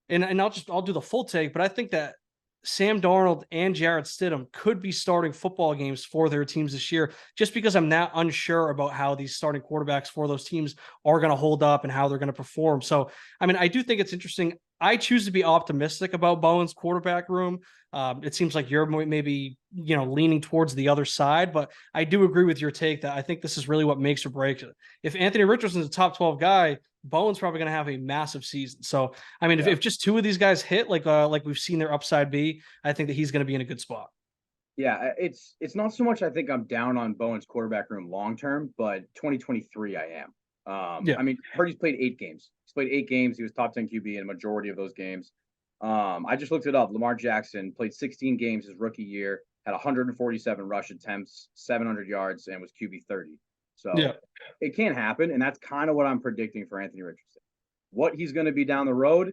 and I'll do the full take, but I think that Sam Darnold and Jarrett Stidham could be starting football games for their teams this year, just because I'm not unsure about how these starting quarterbacks for those teams are going to hold up and how they're going to perform. So, I mean, I do think it's interesting. I choose to be optimistic about Bowen's quarterback room. It seems like you're maybe, leaning towards the other side, but I do agree with your take that I think this is really what makes or breaks it. If Anthony Richardson's a top 12 guy, Bowen's probably going to have a massive season. So, I mean, if just two of these guys hit, like we've seen their upside be, I think that he's going to be in a good spot. Yeah, it's not so much I think I'm down on Bowen's quarterback room long term, but 2023 I am. I mean, Purdy's played 8 games. He's played 8 games. He was top 10 QB in a majority of those games. I just looked it up. Lamar Jackson played 16 games his rookie year, had 147 rush attempts, 700 yards, and was QB 30. So it can happen, and that's kind of what I'm predicting for Anthony Richardson. What he's going to be down the road,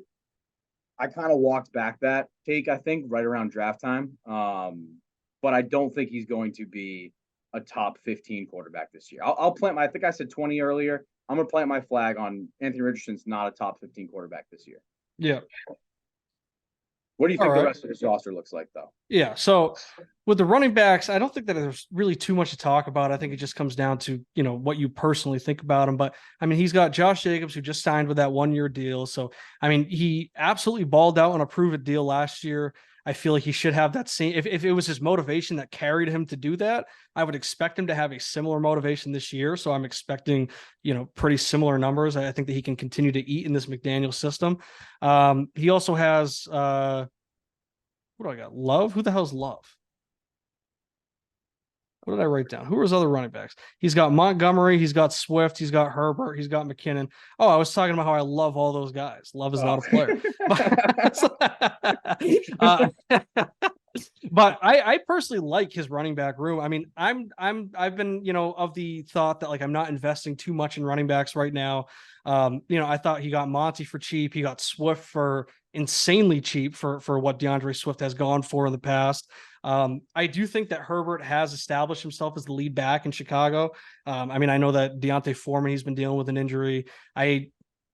I kind of walked back that take, I think, right around draft time. But I don't think he's going to be a top 15 quarterback this year. I'll plant I think I said 20 earlier. I'm going to plant my flag on Anthony Richardson's not a top 15 quarterback this year. Yeah. What do you think the rest of his roster looks like, though? Yeah. So with the running backs, I don't think that there's really too much to talk about. I think it just comes down to, what you personally think about him. But I mean, he's got Josh Jacobs, who just signed with that 1-year deal. So, I mean, he absolutely balled out on a prove-it deal last year. I feel like he should have that same, if it was his motivation that carried him to do that, I would expect him to have a similar motivation this year. So I'm expecting, pretty similar numbers. I think that he can continue to eat in this McDaniel system. He also has, what do I got? Love? Who the hell's Love? What did I write down? Who are his other running backs? He's got Montgomery, he's got Swift, he's got Herbert, he's got McKinnon. Oh, I was talking about how I love all those guys. Love is not a player. But I personally like his running back room. I mean, I've been, of the thought that like I'm not investing too much in running backs right now. I thought he got Monty for cheap. He got Swift for insanely cheap for what DeAndre Swift has gone for in the past. I do think that Herbert has established himself as the lead back in Chicago. I mean, I know that Deontay Foreman, he's been dealing with an injury. I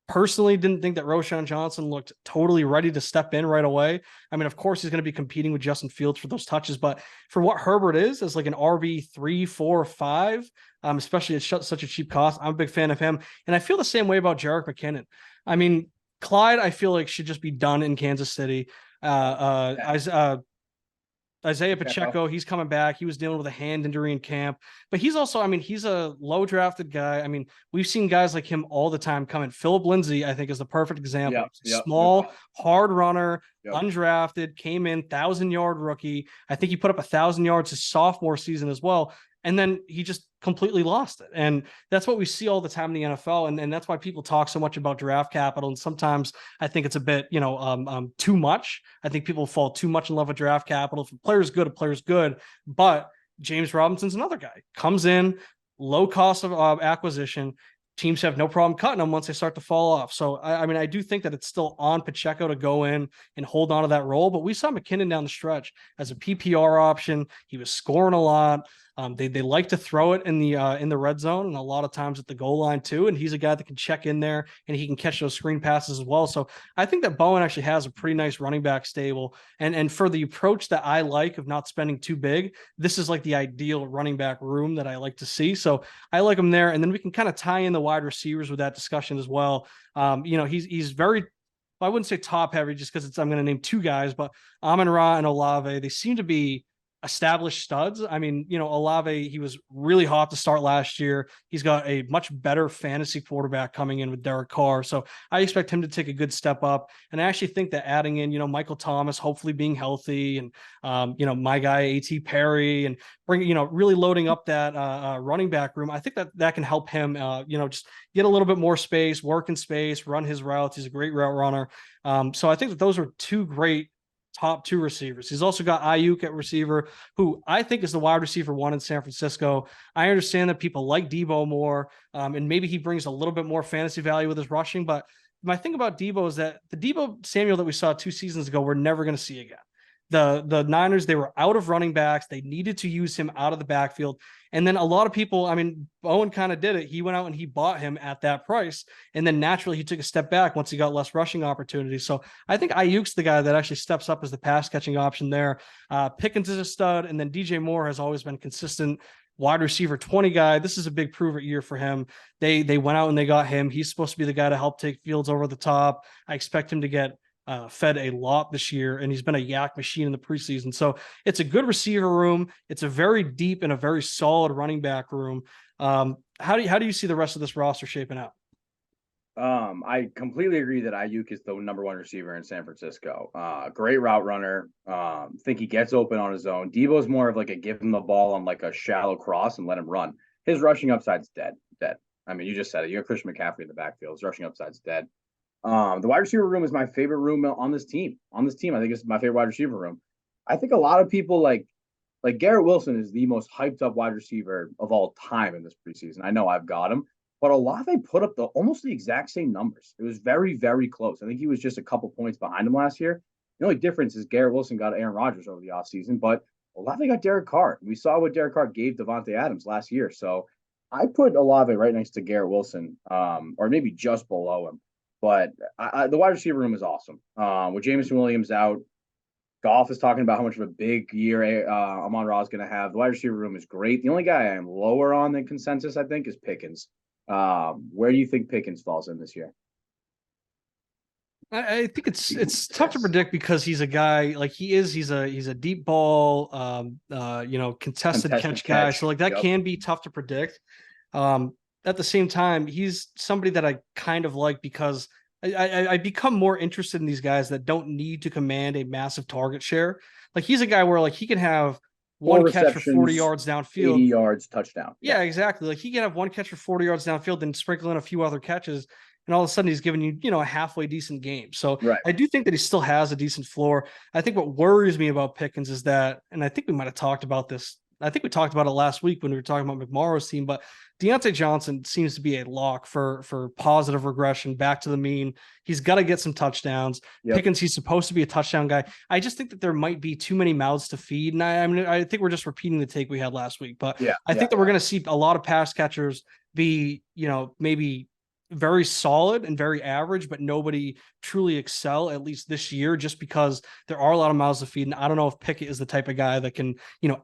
personally didn't think that Roschon Johnson looked totally ready to step in right away. I mean, of course, he's going to be competing with Justin Fields for those touches, but for what Herbert is as like an RB 3, 4, 5, especially at such a cheap cost, I'm a big fan of him. And I feel the same way about Jerick McKinnon. I mean, Clyde, I feel like should just be done in Kansas City. Isaiah Pacheco, he's coming back. He was dealing with a hand injury in camp, but he's also, I mean, he's a low drafted guy. I mean, we've seen guys like him all the time coming. Philip Lindsay, I think, is the perfect example. Small, hard runner, undrafted, came in 1,000-yard rookie. I think he put up 1,000 yards his sophomore season as well. And then he just completely lost it. And that's what we see all the time in the NFL. And that's why people talk so much about draft capital. And sometimes I think it's a bit, too much. I think people fall too much in love with draft capital. If a player's good, a player's good. But James Robinson's another guy. Comes in, low cost of acquisition. Teams have no problem cutting them once they start to fall off. So, I mean, I do think that it's still on Pacheco to go in and hold on to that role. But we saw McKinnon down the stretch as a PPR option. He was scoring a lot. They like to throw it in the red zone and a lot of times at the goal line too. And he's a guy that can check in there and he can catch those screen passes as well. So I think that Bowen actually has a pretty nice running back stable. And for the approach that I like of not spending too big, this is like the ideal running back room that I like to see. So I like him there. And then we can kind of tie in the wide receivers with that discussion as well. He's very, I wouldn't say top heavy just because I'm going to name 2 guys, but Amon-Ra and Olave, they seem to be established studs. I mean, Olave, he was really hot to start last year. He's got a much better fantasy quarterback coming in with Derek Carr. So I expect him to take a good step up. And I actually think that adding in, Michael Thomas, hopefully being healthy, and, my guy, A.T. Perry, and really loading up that running back room, I think that can help him, just get a little bit more space, work in space, run his routes. He's a great route runner. So I think that those are two great top two receivers. He's also got Ayuk at receiver, who I think is the wide receiver one in San Francisco. I understand that people like Debo more, and maybe he brings a little bit more fantasy value with his rushing. But my thing about Debo is that the Debo Samuel that we saw 2 seasons ago, we're never going to see again. The Niners, they were out of running backs. They needed to use him out of the backfield. And then a lot of people, I mean, Bowen kind of did it. He went out and he bought him at that price. And then naturally he took a step back once he got less rushing opportunities. So I think Ayuk's the guy that actually steps up as the pass catching option there. Pickens is a stud. And then DJ Moore has always been consistent wide receiver 20 guy. This is a big prove it year for him. They went out and they got him. He's supposed to be the guy to help take Fields over the top. I expect him to get fed a lot this year, and he's been a yak machine in the preseason. So it's a good receiver room. It's a very deep and a very solid running back room. How do you see the rest of this roster shaping out? I completely agree that Ayuk is the number one receiver in San Francisco. Great route runner. Think he gets open on his own. Debo's more of like a give him the ball on like a shallow cross and let him run. His rushing upside's dead. I mean, you just said it. You have Christian McCaffrey in the backfield. His rushing upside's dead. The wide receiver room is my favorite room on this team. I think it's my favorite wide receiver room. I think a lot of people like Garrett Wilson is the most hyped up wide receiver of all time in this preseason. I know I've got him, but Olave put up almost the exact same numbers. It was very, very close. I think he was just a couple points behind him last year. The only difference is Garrett Wilson got Aaron Rodgers over the offseason, but Olave got Derek Carr. We saw what Derek Carr gave Devontae Adams last year. So I put Olave right next to Garrett Wilson, or maybe just below him. But the wide receiver room is awesome. With Jameson Williams out, Goff is talking about how much of a big year Amon-Ra is going to have. The wide receiver room is great. The only guy I am lower on than consensus, I think, is Pickens. Where do you think Pickens falls in this year? I think it's tough to predict because he's a guy like he's a deep ball, contested catch guy. So like that can be tough to predict. At the same time, he's somebody that I kind of like because I become more interested in these guys that don't need to command a massive target share. Like he's a guy where like he can have one catch for 40 yards downfield, 80 yards, touchdown. Yeah, exactly. Like he can have one catch for 40 yards downfield and sprinkle in a few other catches. And all of a sudden he's giving you, a halfway decent game. So right. I do think that he still has a decent floor. I think what worries me about Pickens is that, and I think we might have talked about this. I think we talked about it last week when we were talking about McMorrow's team, but Deontay Johnson seems to be a lock for positive regression back to the mean. He's got to get some touchdowns. Yep. Pickens, he's supposed to be a touchdown guy. I just think that there might be too many mouths to feed. And I think we're just repeating the take we had last week, but I think that we're going to see a lot of pass catchers be, maybe very solid and very average, but nobody truly excel, at least this year, just because there are a lot of mouths to feed. And I don't know if Pickett is the type of guy that can,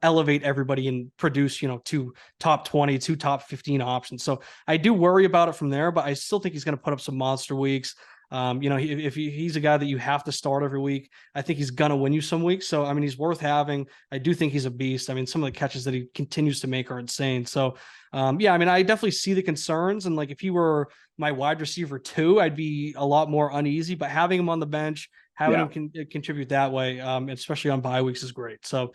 elevate everybody and produce, 2 top 20, 2 top 15 options. So I do worry about it from there, but I still think he's going to put up some monster weeks. If he's a guy that you have to start every week, I think he's going to win you some weeks. So, I mean, he's worth having. I do think he's a beast. I mean, some of the catches that he continues to make are insane. So, I mean, I definitely see the concerns. And like, if he were my wide receiver 2, I'd be a lot more uneasy, but having him on the bench, having him contribute that way, especially on bye weeks is great. So,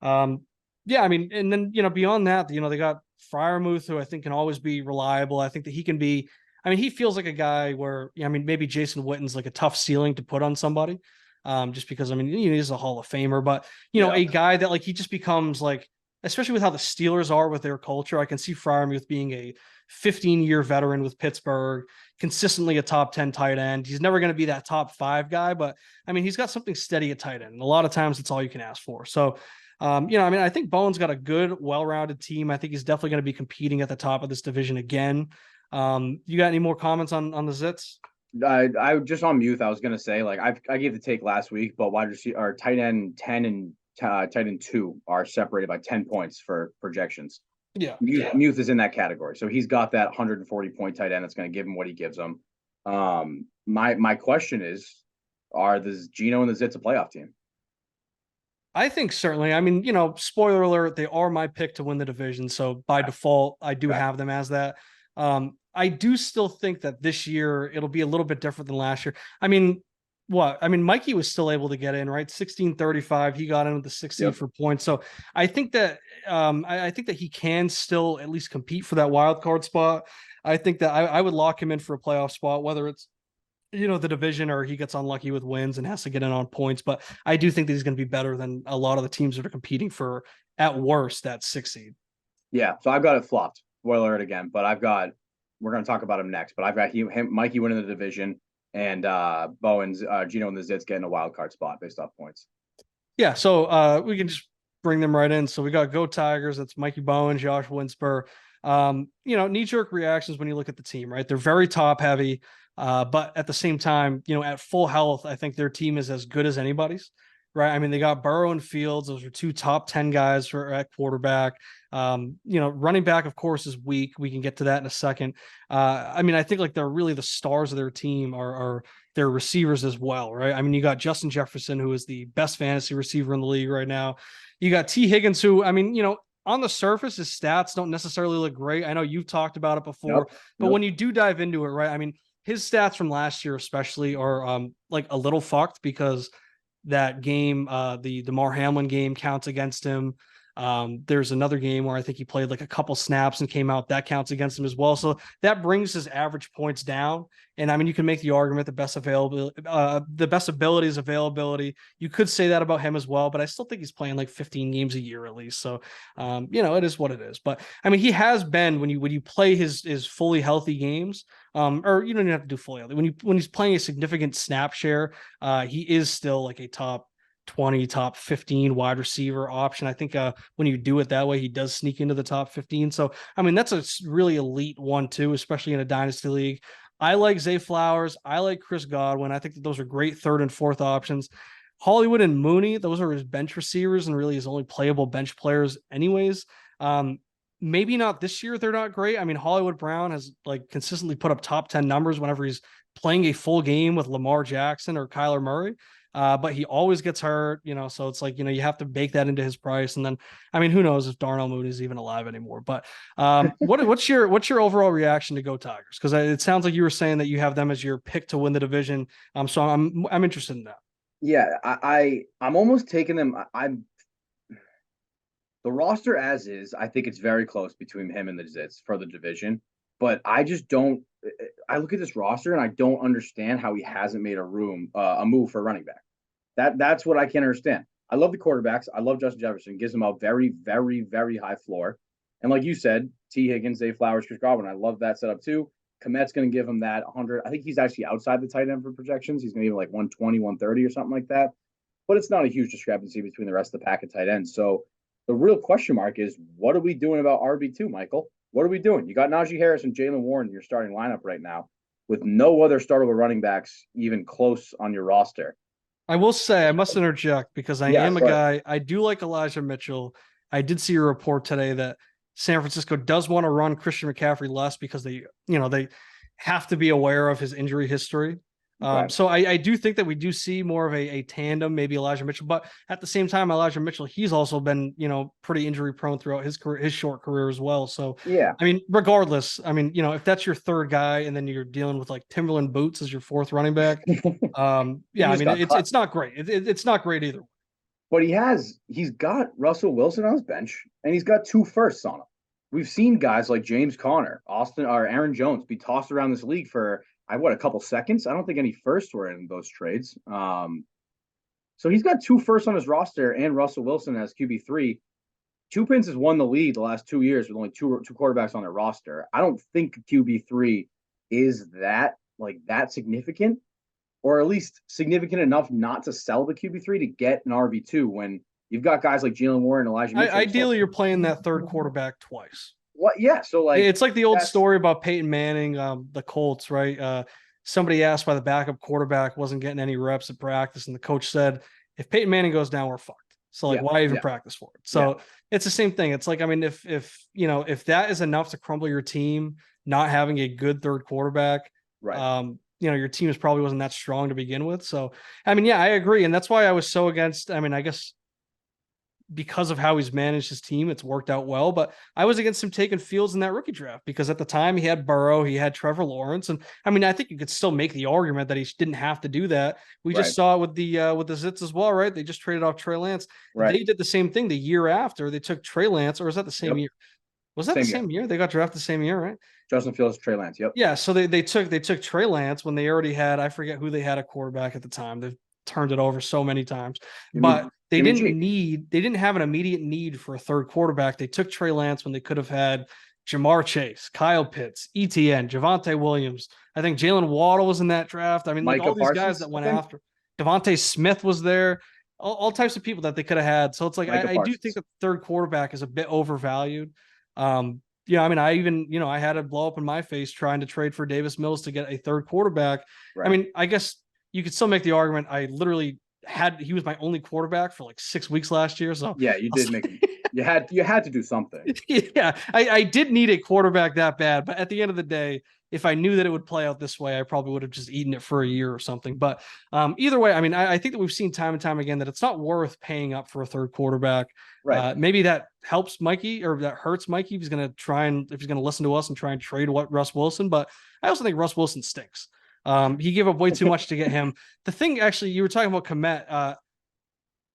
I mean, and then, beyond that, they got Freiermuth, who I think can always be reliable. I think that he can be, he feels like a guy where, maybe Jason Witten's like a tough ceiling to put on somebody, just because, he's a Hall of Famer, but, a guy that like, he just becomes like, especially with how the Steelers are with their culture, I can see Freiermuth being a 15-year veteran with Pittsburgh, consistently a top 10 tight end. He's never going to be that top 5 guy, but he's got something steady at tight end. And a lot of times it's all you can ask for. So, I think Bowen's got a good, well-rounded team. I think he's definitely going to be competing at the top of this division again. You got any more comments on the Zits? I just on Muth, I was going to say, like, I gave the take last week, but wide receiver or tight end 10 and tight end 2 are separated by 10 points for projections. Muth is in that category. So he's got that 140-point tight end that's going to give him what he gives him. My question is, are the Geno and the Zits a playoff team? I think certainly. I mean, spoiler alert, they are my pick to win the division. So by default, I do Okay. have them as that. I do still think that this year it'll be a little bit different than last year. I mean, what? I mean, Mikey was still able to get in, right? 1635. He got in with the 6 seed Yep. for points. So I think that I think that he can still at least compete for that wild card spot. I think that I would lock him in for a playoff spot, whether it's the division or he gets unlucky with wins and has to get in on points. But I do think that he's going to be better than a lot of the teams that are competing for, at worst, that 6 seed. Yeah. So I've got it flopped. Spoiler alert again, but we're going to talk about him next, but I've got Mikey winning the division and Bowen's Geno and the Zits getting a wild card spot based off points. Yeah. So we can just bring them right in. So we got Go Tigers. That's Mikey Bowen, Josh Winsper. Knee-jerk reactions when you look at the team, right? They're very top heavy. But at the same time, at full health, I think their team is as good as anybody's, right? I mean, they got Burrow and Fields. Those are two top 10 guys at quarterback. Running back, of course, is weak. We can get to that in a second. I mean, I think like they're really the stars of their team are their receivers as well, right? I mean, you got Justin Jefferson, who is the best fantasy receiver in the league right now. You got T. Higgins, who, I mean, on the surface, his stats don't necessarily look great. I know you've talked about it before, but when you do dive into it, right? I mean, his stats from last year especially are like a little fucked because that game, the Damar Hamlin game counts against him. There's another game where I think he played like a couple snaps and came out, that counts against him as well. So that brings his average points down. And I mean, you can make the argument the best ability is availability. You could say that about him as well, but I still think he's playing like 15 games a year at least. So, it is what it is. But I mean, he has been when you play his fully healthy games, or you don't even have to do fully healthy. When he's playing a significant snap share, he is still like a top 20, top 15 wide receiver option. I think when you do it that way, he does sneak into the top 15. So, I mean, that's a really elite 1-2, especially in a dynasty league. I like Zay Flowers. I like Chris Godwin. I think that those are great third and fourth options. Hollywood and Mooney, those are his bench receivers and really his only playable bench players anyways. Maybe not this year. They're not great. I mean, Hollywood Brown has like consistently put up top 10 numbers whenever he's playing a full game with Lamar Jackson or Kyler Murray. But he always gets hurt, so it's like, you have to bake that into his price. And then, I mean, who knows if Darnell Mooney is even alive anymore, but what's your overall reaction to Go Tigers? Cause it sounds like you were saying that you have them as your pick to win the division. So I'm interested in that. Yeah. I'm almost taking them. The roster as is, I think it's very close between him and the Zits for the division, but I just don't. I look at this roster and I don't understand how he hasn't made a move for a running back. That's what I can't understand. I love the quarterbacks. I love Justin Jefferson. Gives him a very, very, very high floor. And like you said, T. Higgins, Zay Flowers, Chris Godwin. I love that setup too. Komet's going to give him that 100. I think he's actually outside the tight end for projections. He's going to give him like 120, 130 or something like that. But it's not a huge discrepancy between the rest of the pack of tight ends. So the real question mark is, what are we doing about RB2, Michael? What are we doing? You got Najee Harris and Jalen Warren in your starting lineup right now with no other startable running backs even close on your roster. I will say I must interject because I am a sorry. guy. I do like Elijah Mitchell. I did see a report today that San Francisco does want to run Christian McCaffrey less because they have to be aware of his injury history. Okay. So I do think that we do see more of a tandem, maybe Elijah Mitchell, but at the same time, Elijah Mitchell, he's also been, pretty injury prone throughout his career, his short career as well. So, Yeah. I mean, regardless, I mean, if that's your third guy and then you're dealing with like Timberland boots as your fourth running back, yeah, I mean, it's not great. It's not great either. But he's got Russell Wilson on his bench and he's got 2 firsts on him. We've seen guys like James Conner, Austin, or Aaron Jones be tossed around this league for a couple seconds. I don't think any firsts were in those trades. So he's got 2 firsts on his roster and Russell Wilson as QB3. Two Pins has won the lead the last 2 years with only two quarterbacks on their roster. I don't think QB3 is that significant, or at least significant enough not to sell the QB3 to get an RB2 when you've got guys like Jalen Warren and Elijah Mitchell. Ideally, you're playing that third quarterback twice. What? Yeah. So it's like the old story about Peyton Manning, the Colts, right? Somebody asked why the backup quarterback wasn't getting any reps at practice, and the coach said, "If Peyton Manning goes down, we're fucked." So why even practice for it? So it's the same thing. It's like, I mean, if that is enough to crumble your team, not having a good third quarterback, right? Your team probably wasn't that strong to begin with. So, I mean, yeah, I agree, and that's why I was so against. I mean, I guess because of how he's managed his team, it's worked out well. But I was against him taking Fields in that rookie draft because at the time he had Burrow, he had Trevor Lawrence, and I mean I think you could still make the argument that he didn't have to do that. We Right. just saw it with the Zits as well, right? They just traded off Trey Lance. Right. They did the same thing the year after. They took Trey Lance, or was that the same Yep. year? Was that Same the year. same year? They got drafted the same year, right? Justin Fields, Trey Lance. Yep. Yeah, so they took Trey Lance when they already had, I forget who they had a quarterback at the time. They've turned it over so many times. But they didn't have an immediate need for a third quarterback. They took Trey Lance when they could have had Jamar Chase, Kyle Pitts, ETN, Javonte Williams. I think Jalen Waddle was in that draft. I mean, like Micah all these guys Parsons, that went after. Devontae Smith was there. All types of people that they could have had. So it's like I do think that the third quarterback is a bit overvalued. Yeah, I mean, I even, I had a blow up in my face trying to trade for Davis Mills to get a third quarterback. Right. I mean, I guess you could still make the argument. I literally he was my only quarterback for like 6 weeks last year. So yeah, you did make you had to do something. Yeah, I did need a quarterback that bad, but at the end of the day, if I knew that it would play out this way, I probably would have just eaten it for a year or something. But either way, I mean, I think that we've seen time and time again that it's not worth paying up for a third quarterback. Right. Maybe that helps Mikey or that hurts Mikey if he's going to listen to us and try and trade Russ Wilson. But I also think Russ Wilson stinks. He gave up way too much to get him. The thing, actually, you were talking about Kmet.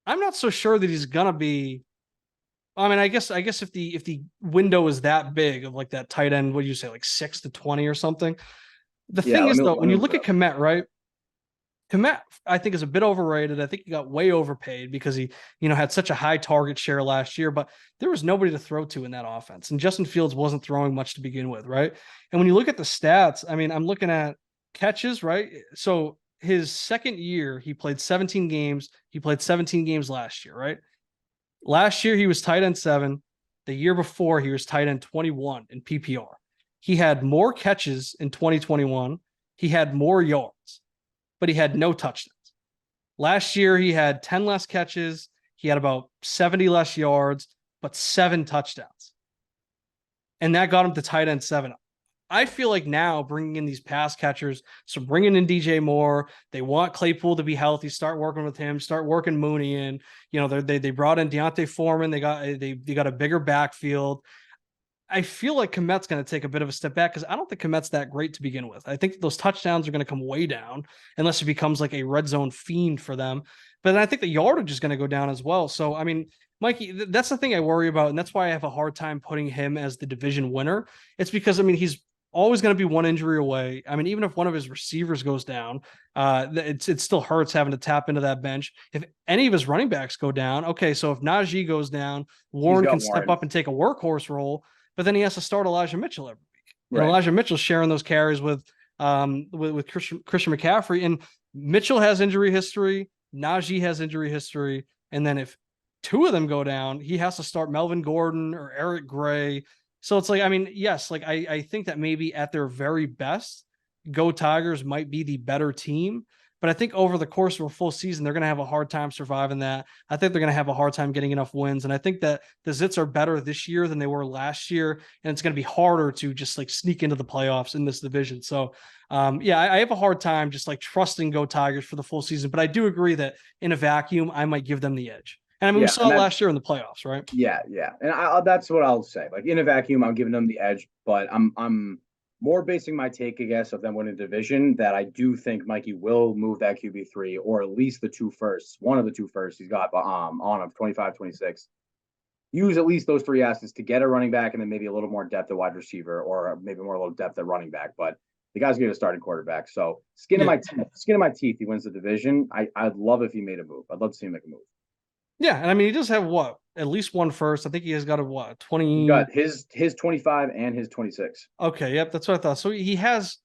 I'm not so sure that he's going to be. I mean, I guess if the window is that big of like that tight end, what do you say, like 6 to 20 or something? The thing is, though, when you look at Kmet, right? Kmet, I think, is a bit overrated. I think he got way overpaid because he, had such a high target share last year, but there was nobody to throw to in that offense. And Justin Fields wasn't throwing much to begin with, right? And when you look at the stats, I mean, I'm looking at catches, right? So his second year, he played 17 games. He played 17 games last year, right? Last year, he was tight end 7. The year before, he was tight end 21 in PPR. He had more catches in 2021. He had more yards, but he had no touchdowns. Last year, he had 10 less catches. He had about 70 less yards, but 7 touchdowns. And that got him to tight end 7. I feel like now bringing in these pass catchers, so bringing in DJ Moore, they want Claypool to be healthy, start working with him, start working Mooney in. They brought in Deontay Foreman. They got a bigger backfield. I feel like Kmet's going to take a bit of a step back because I don't think Kmet's that great to begin with. I think those touchdowns are going to come way down unless he becomes like a red zone fiend for them. But then I think the yardage is going to go down as well. So, I mean, Mikey, that's the thing I worry about. And that's why I have a hard time putting him as the division winner. It's because, I mean, he's always going to be one injury away. I mean, even if one of his receivers goes down, it still hurts having to tap into that bench. If any of his running backs go down, okay, so if Najee goes down, Warren can step up and take a workhorse role, but then he has to start Elijah Mitchell every week. Right. And Elijah Mitchell's sharing those carries with Christian McCaffrey, and Mitchell has injury history, Najee has injury history, and then if 2 of them go down, he has to start Melvin Gordon or Eric Gray. So it's like, I mean, yes, like I think that maybe at their very best, Go Tigers might be the better team. But I think over the course of a full season, they're going to have a hard time surviving that. I think they're going to have a hard time getting enough wins. And I think that the Zits are better this year than they were last year. And it's going to be harder to just like sneak into the playoffs in this division. So, yeah, I have a hard time just like trusting Go Tigers for the full season. But I do agree that in a vacuum, I might give them the edge. And I mean, we saw it last year in the playoffs, right? Yeah, yeah. And that's what I'll say. Like in a vacuum, I'm giving them the edge, but I'm more basing my take, I guess, of them winning the division that I do think Mikey will move that QB3 or at least the 2 firsts. One of the 2 firsts he's got on of 25, 26. Use at least those 3 assets to get a running back and then maybe a little more depth at wide receiver or maybe more a little depth at running back. But the guy's going to starting quarterback. So skin of my teeth, he wins the division. I'd love if he made a move. I'd love to see him make a move. Yeah, and I mean, he does have at least 1 first. I think he has got 20. He got his 25 and his 26. Okay, yep, that's what I thought. So he has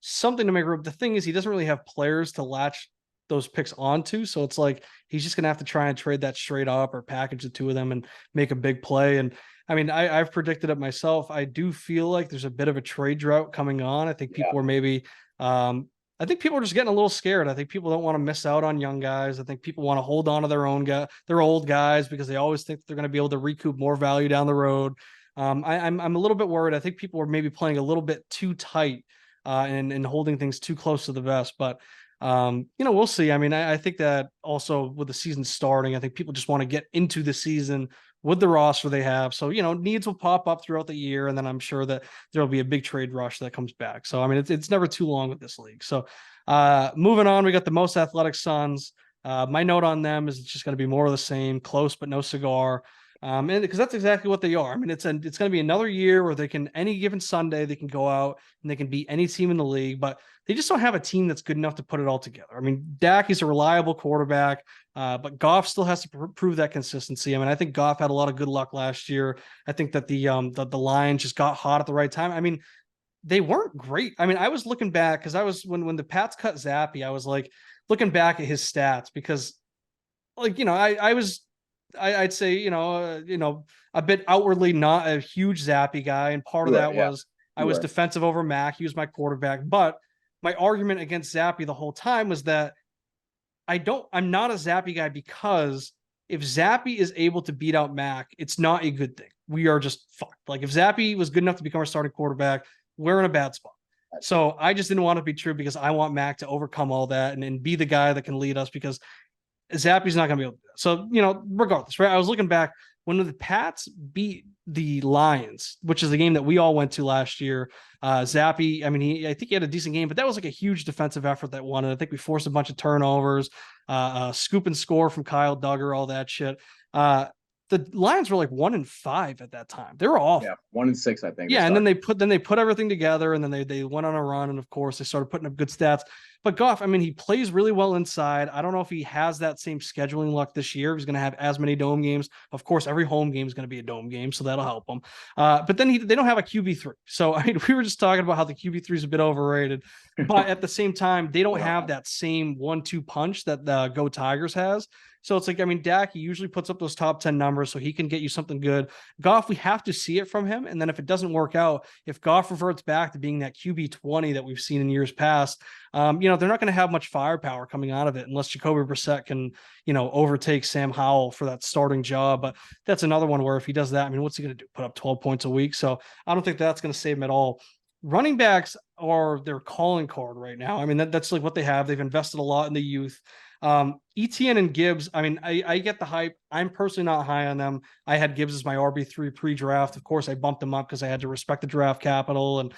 something to make room. The thing is, he doesn't really have players to latch those picks onto. So it's like he's just gonna have to try and trade that straight up or package the 2 of them and make a big play. And I mean, I've predicted it myself. I do feel like there's a bit of a trade drought coming on. I think people are maybe I think people are just getting a little scared. I think people don't want to miss out on young guys. I think people want to hold on to their old guys because they always think they're going to be able to recoup more value down the road. I'm a little bit worried. I think people are maybe playing a little bit too tight and holding things too close to the vest. But We'll see. I mean, I think that also with the season starting, I think people just want to get into the season with the roster they have. So, needs will pop up throughout the year. And then I'm sure that there'll be a big trade rush that comes back. So, I mean, it's never too long with this league. So, moving on, we got the most athletic Suns. My note on them is it's just going to be more of the same, close but no cigar. And because that's exactly what they are. I mean, it's going to be another year where they can, any given Sunday, they can go out and they can beat any team in the league, but they just don't have a team that's good enough to put it all together. I mean, Dak is a reliable quarterback, but Goff still has to prove that consistency. I mean, I think Goff had a lot of good luck last year. I think that the Lions just got hot at the right time. I mean, they weren't great. I mean, I was looking back because I was when the Pats cut Zappy, I was like looking back at his stats because, like, I'd say, a bit outwardly not a huge Zappy guy. And part of that was I was defensive over Mac. He was my quarterback. But my argument against Zappy the whole time was that I'm not a Zappy guy because if Zappy is able to beat out Mac, it's not a good thing. We are just fucked. Like if Zappy was good enough to become our starting quarterback, we're in a bad spot. So I just didn't want it to be true because I want Mac to overcome all that and be the guy that can lead us because Zappy's not going to be able to do that. So, regardless, right? I was looking back when the Pats beat the Lions, which is the game that we all went to last year. Zappy, I mean, I think he had a decent game, but that was like a huge defensive effort that won it. I think we forced a bunch of turnovers, scoop and score from Kyle Duggar, all that shit. The Lions were like 1-5 at that time. They were awful. Yeah, 1-6, I think. Yeah, and then they put everything together, and then they went on a run, and of course they started putting up good stats. But Goff, I mean, he plays really well inside. I don't know if he has that same scheduling luck this year. He's going to have as many dome games. Of course, every home game is going to be a dome game, so that'll help him. But then they don't have a QB3. So I mean, we were just talking about how the QB3 is a bit overrated, but at the same time, they don't have that same 1-2 punch that the Go Tigers has. So it's like, I mean, Dak, he usually puts up those top 10 numbers, so he can get you something good. Goff, we have to see it from him. And then if it doesn't work out, if Goff reverts back to being that QB 20 that we've seen in years past, they're not going to have much firepower coming out of it unless Jacoby Brissett can, overtake Sam Howell for that starting job. But that's another one where if he does that, I mean, what's he going to do? Put up 12 points a week? So I don't think that's going to save him at all. Running backs are their calling card right now. I mean, that's like what they have. They've invested a lot in the youth. ETN and Gibbs, I mean, I get the hype. I'm personally not high on them. I had Gibbs as my RB3 pre-draft. Of course, I bumped him up because I had to respect the draft capital. And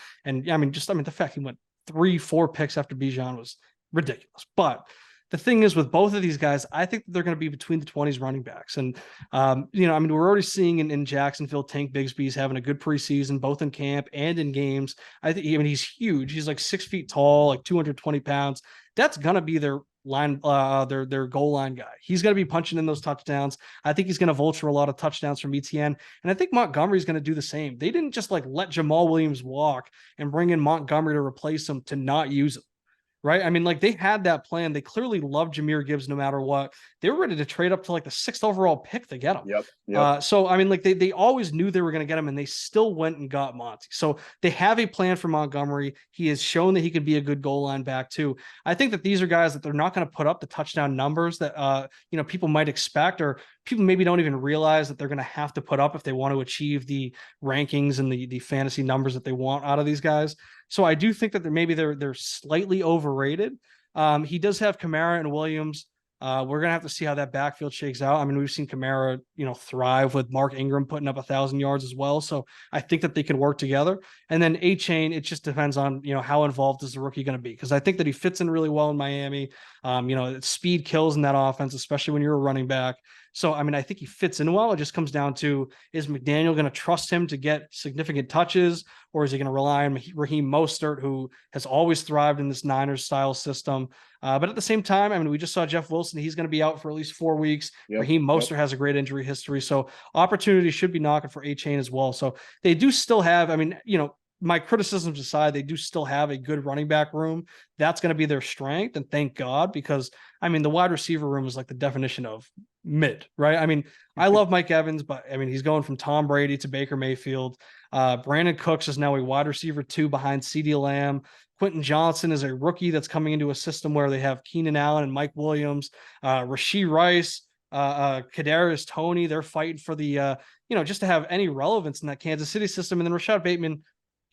I mean, the fact he went 3-4 picks after Bijan was ridiculous. But the thing is with both of these guys, I think that they're going to be between the 20s running backs. And, I mean, we're already seeing in Jacksonville, Tank Bigsby's having a good preseason, both in camp and in games. I mean, he's huge. He's like 6 feet tall, like 220 pounds. That's going to be their their goal line guy. He's going to be punching in those touchdowns. I think he's going to vulture a lot of touchdowns from ETN. And I think Montgomery's going to do the same. They didn't just like let Jamal Williams walk and bring in Montgomery to replace him to not use him. Right. I mean, like they had that plan. They clearly loved Jahmyr Gibbs no matter what. They were ready to trade up to like the 6th overall pick to get him. Yep. So, I mean, like they always knew they were going to get him and they still went and got Monty. So they have a plan for Montgomery. He has shown that he can be a good goal line back too. I think that these are guys that they're not going to put up the touchdown numbers that, people might expect, or people maybe don't even realize that they're going to have to put up if they want to achieve the rankings and the fantasy numbers that they want out of these guys. So I do think that they're slightly overrated. He does have Kamara and Williams. We're gonna have to see how that backfield shakes out. I mean, we've seen Kamara, thrive with Mark Ingram putting up 1,000 yards as well. So I think that they can work together. And then A-Chain, it just depends on how involved is the rookie going to be, because I think that he fits in really well in Miami. Speed kills in that offense, especially when you're a running back. So, I mean, I think he fits in well. It just comes down to, is McDaniel going to trust him to get significant touches, or is he going to rely on Raheem Mostert, who has always thrived in this Niners style system? But at the same time, I mean, we just saw Jeff Wilson. He's going to be out for at least 4 weeks. Raheem Mostert has a great injury history. So opportunity should be knocking for A-Chain as well. So they do still have, I mean, my criticisms aside, they do still have a good running back room. That's going to be their strength. And thank God, because I mean, the wide receiver room is like the definition of mid, right? I mean, I love Mike Evans, but I mean, he's going from Tom Brady to Baker Mayfield. Brandon Cooks is now a wide receiver 2 behind CeeDee Lamb. Quentin Johnson is a rookie that's coming into a system where they have Keenan Allen and Mike Williams, Rashee Rice, Kadarius Toney. They're fighting for the, just to have any relevance in that Kansas City system. And then Rashad Bateman,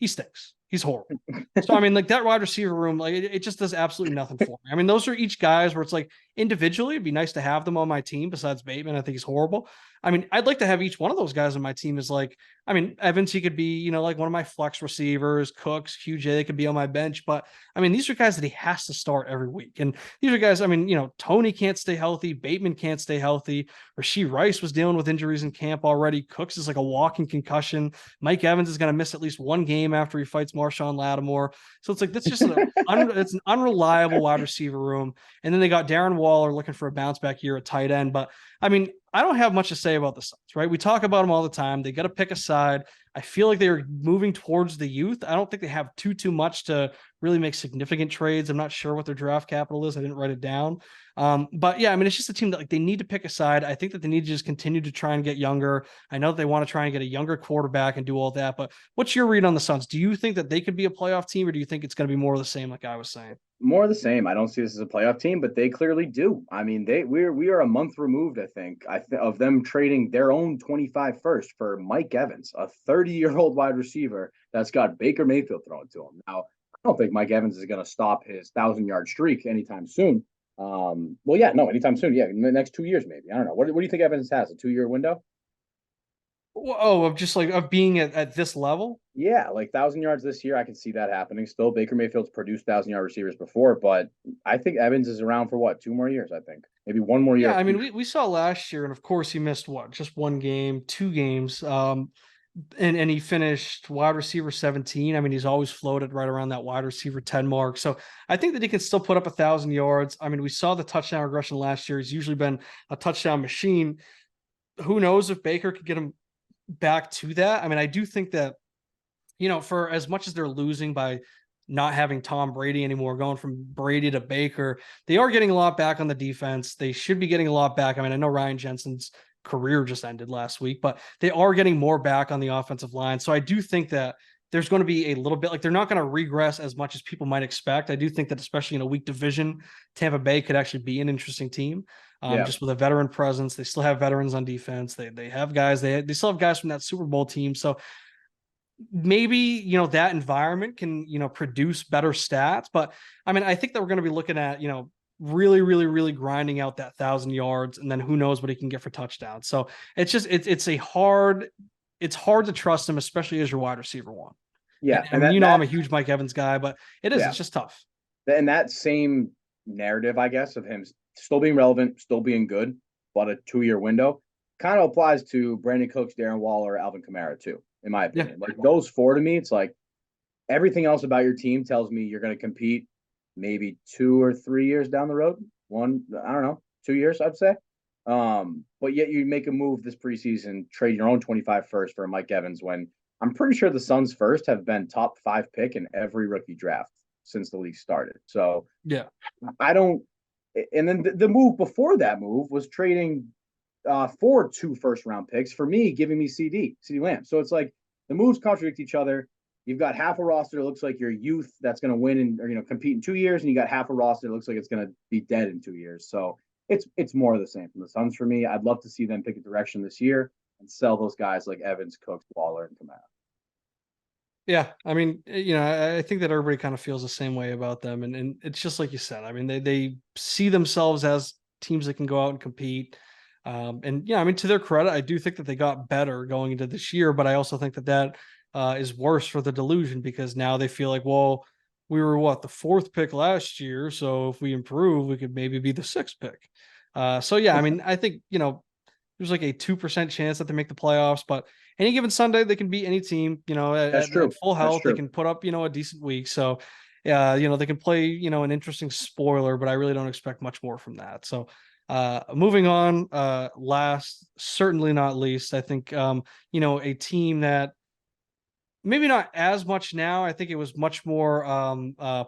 he stinks. He's horrible. So, I mean, like that wide receiver room, like it just does absolutely nothing for me. I mean, those are each guys where it's like individually, it'd be nice to have them on my team besides Bateman. I think he's horrible. I mean, I'd like to have each one of those guys on my team as like, I mean, Evans, he could be, like one of my flex receivers, Cooks, QJ, they could be on my bench. But I mean, these are guys that he has to start every week. And these are guys, I mean, Tony can't stay healthy. Bateman can't stay healthy. Rasheed Rice was dealing with injuries in camp already. Cooks is like a walking concussion. Mike Evans is going to miss at least one game after he fights Marshawn Lattimore. So it's like, that's just it's an unreliable wide receiver room. And then they got Darren Waller looking for a bounce back year at tight end. But I mean, I don't have much to say about the Suns, right? We talk about them all the time. They got to pick a side. I feel like they're moving towards the youth. I don't think they have too much to really make significant trades. I'm not sure what their draft capital is. I didn't write it down. But yeah, I mean, it's just a team that like they need to pick a side. I think that they need to just continue to try and get younger. I know that they want to try and get a younger quarterback and do all that, but what's your read on the Suns? Do you think that they could be a playoff team, or do you think it's going to be more of the same, like I was saying? More of the same. I don't see this as a playoff team, but they clearly do. I mean, we are a month removed, I think, of them trading their own 25 first for Mike Evans, a 30-year-old wide receiver that's got Baker Mayfield thrown to him. Now, I don't think Mike Evans is going to stop his 1,000-yard streak anytime soon. Well, yeah, no, anytime soon. Yeah, in the next 2 years, maybe. I don't know. What do you think Evans has? A 2-year window? Oh, of just like of being at this level. Yeah, like 1,000 yards this year, I can see that happening. Still, Baker Mayfield's produced 1,000-yard receivers before, but I think Evans is around for what, 2 more years? I think maybe one more year. Yeah, I mean, we saw last year, and of course he missed what, just one game, two games. And he finished wide receiver 17. I mean, he's always floated right around that wide receiver 10 mark. So I think that he can still put up 1,000 yards. I mean, we saw the touchdown regression last year. He's usually been a touchdown machine. Who knows if Baker could get him back to that? I mean, I do think that, for as much as they're losing by not having Tom Brady anymore, going from Brady to Baker, they are getting a lot back on the defense. They should be getting a lot back. I mean, I know Ryan Jensen's career just ended last week, but they are getting more back on the offensive line. So I do think that there's going to be a little bit like they're not going to regress as much as people might expect. I do think that especially in a weak division, Tampa Bay could actually be an interesting team. Just with a veteran presence. They still have veterans on defense. They have guys, they still have guys from that Super Bowl team. So maybe, that environment can, produce better stats. But I mean, I think that we're going to be looking at, really, really, really grinding out that 1,000 yards, and then who knows what he can get for touchdowns. So it's just, it's hard to trust him, especially as your wide receiver one. Yeah. And I mean, I'm a huge Mike Evans guy, but it's just tough. And that same narrative, I guess, of him still being relevant, still being good, but a 2-year window kind of applies to Brandon Cooks, Darren Waller, Alvin Kamara too, in my opinion. Like those four to me, it's like everything else about your team tells me you're going to compete maybe 2 or 3 years down the road. I don't know, 2 years, I'd say. But yet you make a move this preseason, trade your own 25 first for Mike Evans when I'm pretty sure the Suns first have been top 5 pick in every rookie draft since the league started. So yeah, I don't. And then the move before that move was trading for 2 first-round picks for me, giving me CeeDee Lamb. So it's like the moves contradict each other. You've got half a roster that looks like your youth that's going to win or compete in 2 years, and you got half a roster that looks like it's going to be dead in 2 years. So it's more of the same from the Suns for me. I'd love to see them pick a direction this year and sell those guys like Evans, Cooks, Waller, and Kamara. Yeah, I mean, I think that everybody kind of feels the same way about them, and it's just like you said. I mean, they see themselves as teams that can go out and compete. And I mean, to their credit, I do think that they got better going into this year, but I also think that is worse for the delusion because now they feel like, well, we were the 4th pick last year, so if we improve, we could maybe be the 6th pick. So yeah, I mean, I think there's like a 2% chance that they make the playoffs, but any given Sunday they can beat any team. At full health, they can put up a decent week. So yeah, they can play an interesting spoiler, but I really don't expect much more from that. So moving on, last certainly not least, I think a team that maybe not as much now. I think it was much more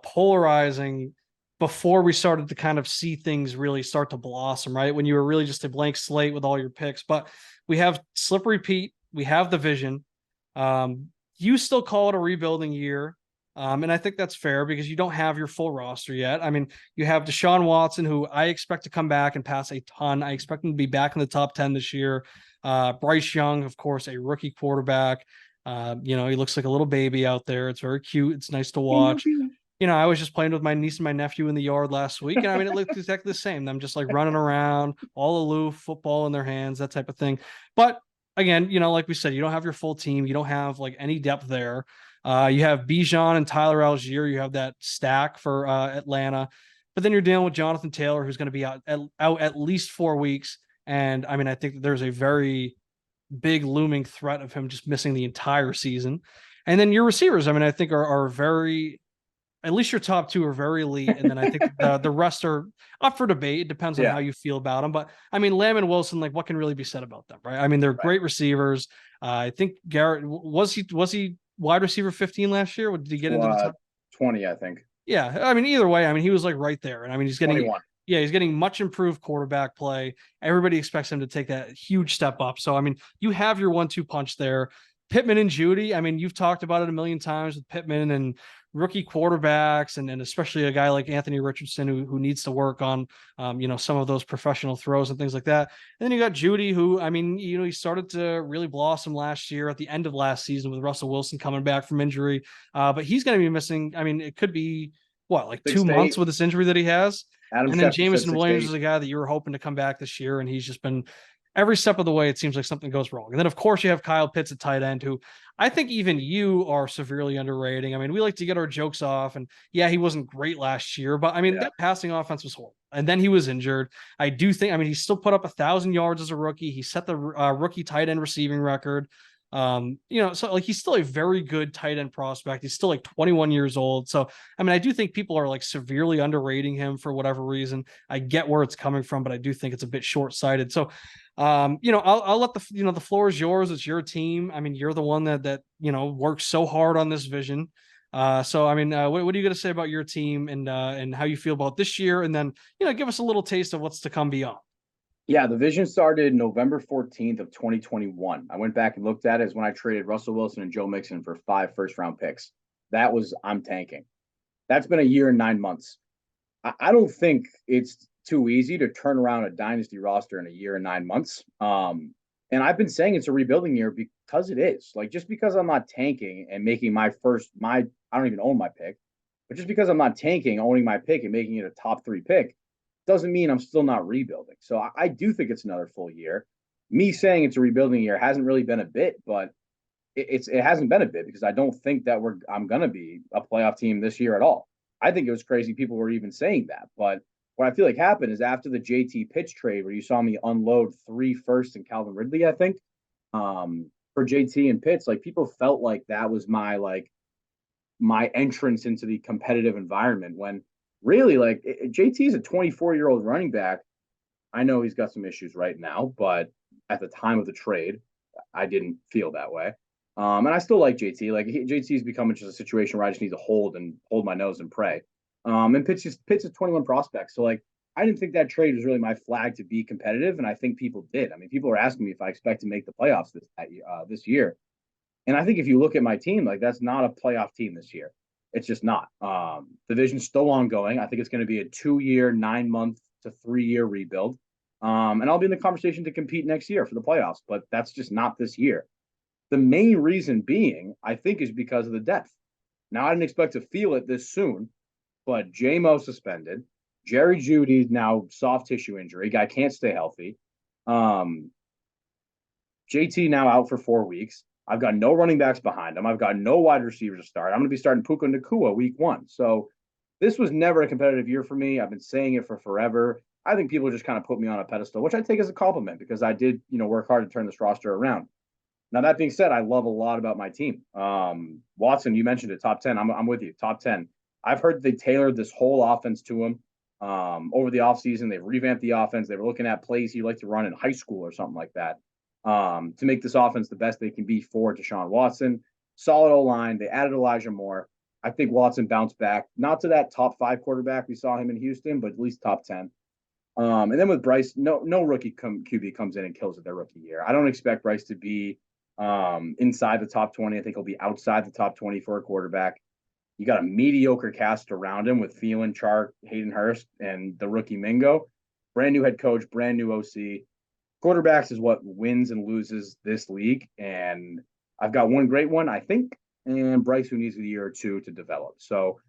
polarizing before we started to kind of see things really start to blossom, right? When you were really just a blank slate with all your picks. But we have Slippery Pete, we have the vision. You still call it a rebuilding year. And I think that's fair because you don't have your full roster yet. I mean, you have Deshaun Watson, who I expect to come back and pass a ton. I expect him to be back in the top 10 this year. Bryce Young, of course, a rookie quarterback. He looks like a little baby out there. It's very cute. It's nice to watch. I was just playing with my niece and my nephew in the yard last week, and I mean, it looked exactly the same. Them just like running around, all aloof, football in their hands, that type of thing. But again, like we said, you don't have your full team. You don't have like any depth there. You have Bijan and Tyler Algier. You have that stack for Atlanta, but then you're dealing with Jonathan Taylor, who's going to be out at least 4 weeks. And I mean, I think that there's a very big looming threat of him just missing the entire season. And then your receivers, I mean, I think are very, at least your top two are very elite, and then I think the rest are up for debate. It depends on how you feel about them, but I mean, Lamb and Wilson, like, what can really be said about them, right? I mean, they're great receivers. I think Garrett was he wide receiver 15 last year? Did he get into the top 20? I think. Yeah, I mean, either way, I mean, he was like right there, and I mean, he's getting 21. Yeah, he's getting much improved quarterback play. Everybody expects him to take that huge step up. So, I mean, you have your 1-2 punch there. Pittman and Judy, I mean, you've talked about it a million times with Pittman and rookie quarterbacks, and especially a guy like Anthony Richardson who needs to work on, some of those professional throws and things like that. And then you got Judy, who, I mean, he started to really blossom last year at the end of last season with Russell Wilson coming back from injury. But he's going to be missing. I mean, it could be like 2 months with this injury that he has. Adam And then Schefter Jameson Williams is a guy that you were hoping to come back this year, and he's just been every step of the way. It seems like something goes wrong. And then, of course, you have Kyle Pitts at tight end, who I think even you are severely underrating. I mean, we like to get our jokes off, and yeah, he wasn't great last year, but I mean, that passing offense was horrible. And then he was injured. I do think, I mean, he still put up 1,000 yards as a rookie. He set the rookie tight end receiving record. So like, he's still a very good tight end prospect. He's still like 21 years old. So, I mean, I do think people are like severely underrating him for whatever reason. I get where it's coming from, but I do think it's a bit short-sighted. So, I'll let the floor is yours. It's your team. I mean, you're the one that works so hard on this vision. So, I mean, what are you going to say about your team and how you feel about this year? And then, give us a little taste of what's to come beyond. Yeah, the vision started November 14th of 2021. I went back and looked at it as when I traded Russell Wilson and Joe Mixon for 5 first-round picks. That was, I'm tanking. That's been a year and 9 months. I don't think it's too easy to turn around a dynasty roster in a year and 9 months. And I've been saying it's a rebuilding year because it is. Like, just because I'm not tanking and making I don't even own my pick, but just because I'm not tanking, owning my pick and making it a top 3 pick, doesn't mean I'm still not rebuilding. So I do think it's another full year. Me saying it's a rebuilding year hasn't really been a bit, but it hasn't been a bit because I don't think that I'm gonna be a playoff team this year at all. I think it was crazy people were even saying that. But what I feel like happened is after the JT Pitts trade, where you saw me unload 3 firsts and Calvin Ridley, I think, for JT and Pitts, like, people felt like that was my entrance into the competitive environment when really, like, JT is a 24-year-old running back. I know he's got some issues right now, but at the time of the trade, I didn't feel that way. And I still like JT. Like, JT's becoming just a situation where I just need to hold my nose and pray. And Pitts is 21 prospects. So, like, I didn't think that trade was really my flag to be competitive, and I think people did. I mean, people are asking me if I expect to make the playoffs this year. And I think if you look at my team, like, that's not a playoff team this year. It's just not. Division's still ongoing. I think it's going to be a 2-year, 9-month to 3-year rebuild. And I'll be in the conversation to compete next year for the playoffs, but that's just not this year. The main reason being, I think, is because of the depth. Now, I didn't expect to feel it this soon, but J-Mo suspended. Jerry Jeudy now soft tissue injury. Guy can't stay healthy. JT now out for 4 weeks. I've got no running backs behind him. I've got no wide receivers to start. I'm going to be starting Puka Nacua week 1. So this was never a competitive year for me. I've been saying it for forever. I think people just kind of put me on a pedestal, which I take as a compliment because I did, work hard to turn this roster around. Now, that being said, I love a lot about my team. Watson, you mentioned it, top 10. I'm with you, top 10. I've heard they tailored this whole offense to him over the offseason. They've revamped the offense. They were looking at plays he'd like to run in high school or something like that to make this offense the best they can be for Deshaun Watson. Solid O-line. They added Elijah Moore. I think Watson bounced back, not to that top 5 quarterback we saw him in Houston, but at least top 10. And then with Bryce, no rookie QB comes in and kills it their rookie year. I don't expect Bryce to be inside the top 20. I think he'll be outside the top 20 for a quarterback. You got a mediocre cast around him with Thielen, Chark, Hayden Hurst, and the rookie Mingo. Brand new head coach, brand new OC. Quarterbacks is what wins and loses this league. And I've got one great one, I think, and Bryce who needs a year or two to develop. So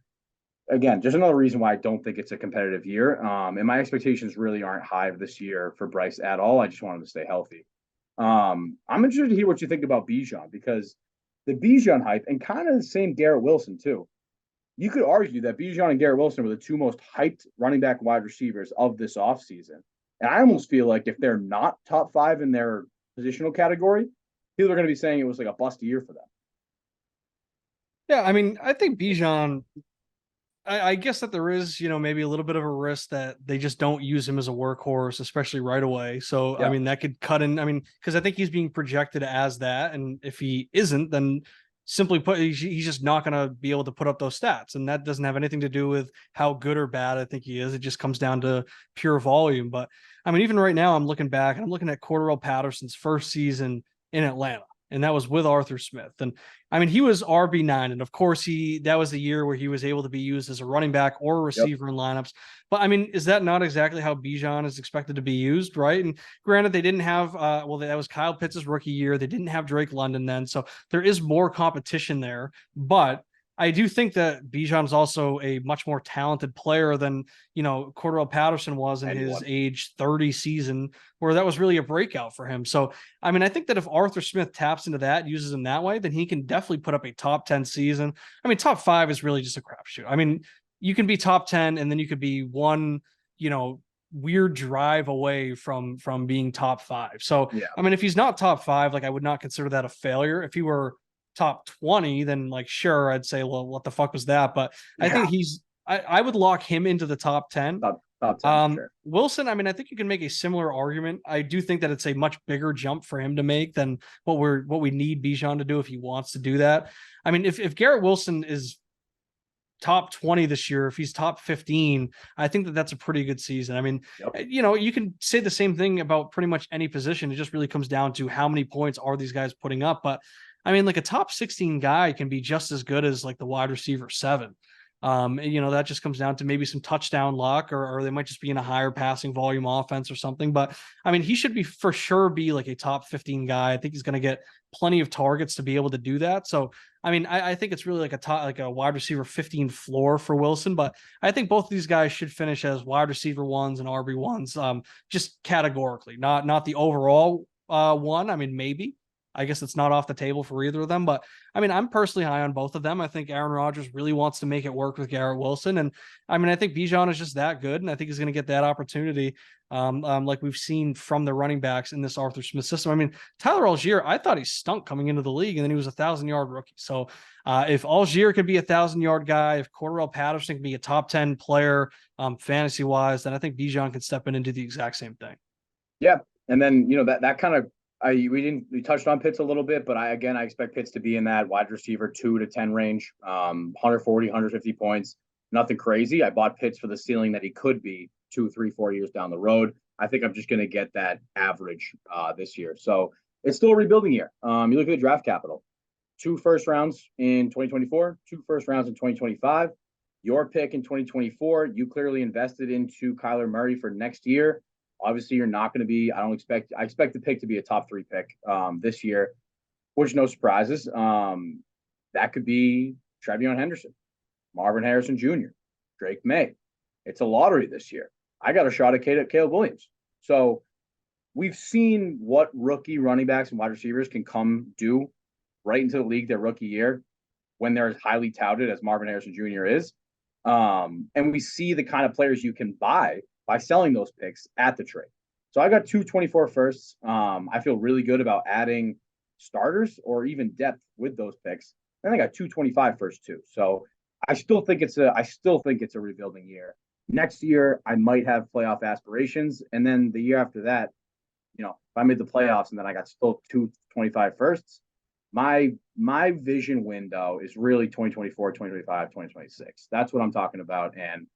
again, just another reason why I don't think it's a competitive year. And my expectations really aren't high this year for Bryce at all. I just want him to stay healthy. I'm interested to hear what you think about Bijan because the Bijan hype and kind of the same Garrett Wilson too. You could argue that Bijan and Garrett Wilson were the two most hyped running back wide receivers of this offseason. And I almost feel like if they're not top five in their positional category, people are going to be saying it was like a bust year for them. Yeah, I mean, I think Bijan, I guess that there is, maybe a little bit of a risk that they just don't use him as a workhorse, especially right away. So, I Yeah. mean, that could cut in. I mean, because I think he's being projected as that. And if he isn't, then simply put, he's just not going to be able to put up those stats. And that doesn't have anything to do with how good or bad I think he is. It just comes down to pure volume. But I mean, even right now, I'm looking back and I'm looking at Cordarrelle Patterson's first season in Atlanta. And that was with Arthur Smith. And I mean, he was RB9. And of course, that was the year where he was able to be used as a running back or a Yep. receiver in lineups. But I mean, is that not exactly how Bijan is expected to be used? Right. And granted, they didn't have, that was Kyle Pitts' rookie year. They didn't have Drake London then. So there is more competition there. But I do think that Bijan is also a much more talented player than, Cordarrelle Patterson was in his Anyone. age 30 season, where that was really a breakout for him. So, I mean, I think that if Arthur Smith taps into that, uses him that way, then he can definitely put up a top 10 season. I mean, top 5 is really just a crapshoot. I mean, you can be top 10 and then you could be one, weird drive away from being top 5. So, Yeah. I mean, if he's not top 5, like I would not consider that a failure. If he were top 20, then like sure, I'd say, well, what the fuck was that? But I Yeah. think I would lock him into the top 10. Top 10 for sure. Wilson, I mean, I think you can make a similar argument. I do think that it's a much bigger jump for him to make than what we need Bijan to do if he wants to do that. I mean, if Garrett Wilson is top 20 this year, if he's top 15, I think that that's a pretty good season. I mean, Yep. you can say the same thing about pretty much any position. It just really comes down to how many points are these guys putting up. But I mean, like a top 16 guy can be just as good as like the wide receiver 7. That just comes down to maybe some touchdown luck, or they might just be in a higher passing volume offense or something. But I mean, he should be for sure be like a top 15 guy. I think he's going to get plenty of targets to be able to do that. So, I mean, I think it's really like a wide receiver 15 floor for Wilson, but I think both of these guys should finish as wide receiver 1s and RB1s, just categorically, not the overall one. I mean, maybe. I guess it's not off the table for either of them, but I mean, I'm personally high on both of them. I think Aaron Rodgers really wants to make it work with Garrett Wilson. And I mean, I think Bijan is just that good. And I think he's going to get that opportunity. Like we've seen from the running backs in this Arthur Smith system. I mean, Tyler Algier, I thought he stunk coming into the league and then he was 1,000-yard rookie. So if Algier could be 1,000-yard guy, if Cordarrelle Patterson can be a top 10 player fantasy wise, then I think Bijan can step in and do the exact same thing. Yeah. And then, that kind of, we touched on Pitts a little bit, but I expect Pitts to be in that wide receiver 2 to 10 range, 140, 150 points, nothing crazy. I bought Pitts for the ceiling that he could be 2, 3, 4 years down the road. I think I'm just going to get that average this year. So it's still a rebuilding year. You look at the draft capital, 2 first rounds in 2024, 2 first rounds in 2025. Your pick in 2024, you clearly invested into Kyler Murray for next year. Obviously, you're not going to be. I expect the pick to be a top 3 pick this year, which no surprises. That could be Trevion Henderson, Marvin Harrison Jr., Drake May. It's a lottery this year. I got a shot at Caleb Williams. So we've seen what rookie running backs and wide receivers can come do right into the league their rookie year when they're as highly touted as Marvin Harrison Jr. is. And we see the kind of players you can buy by selling those picks at the trade. So I got 224 firsts. I feel really good about adding starters or even depth with those picks. And I got 225 first too. So I still think it's a rebuilding year. Next year I might have playoff aspirations, and then the year after that, if I made the playoffs and then I got still 225 firsts, my vision window is really 2024, 2025, 2026. That's what I'm talking about. And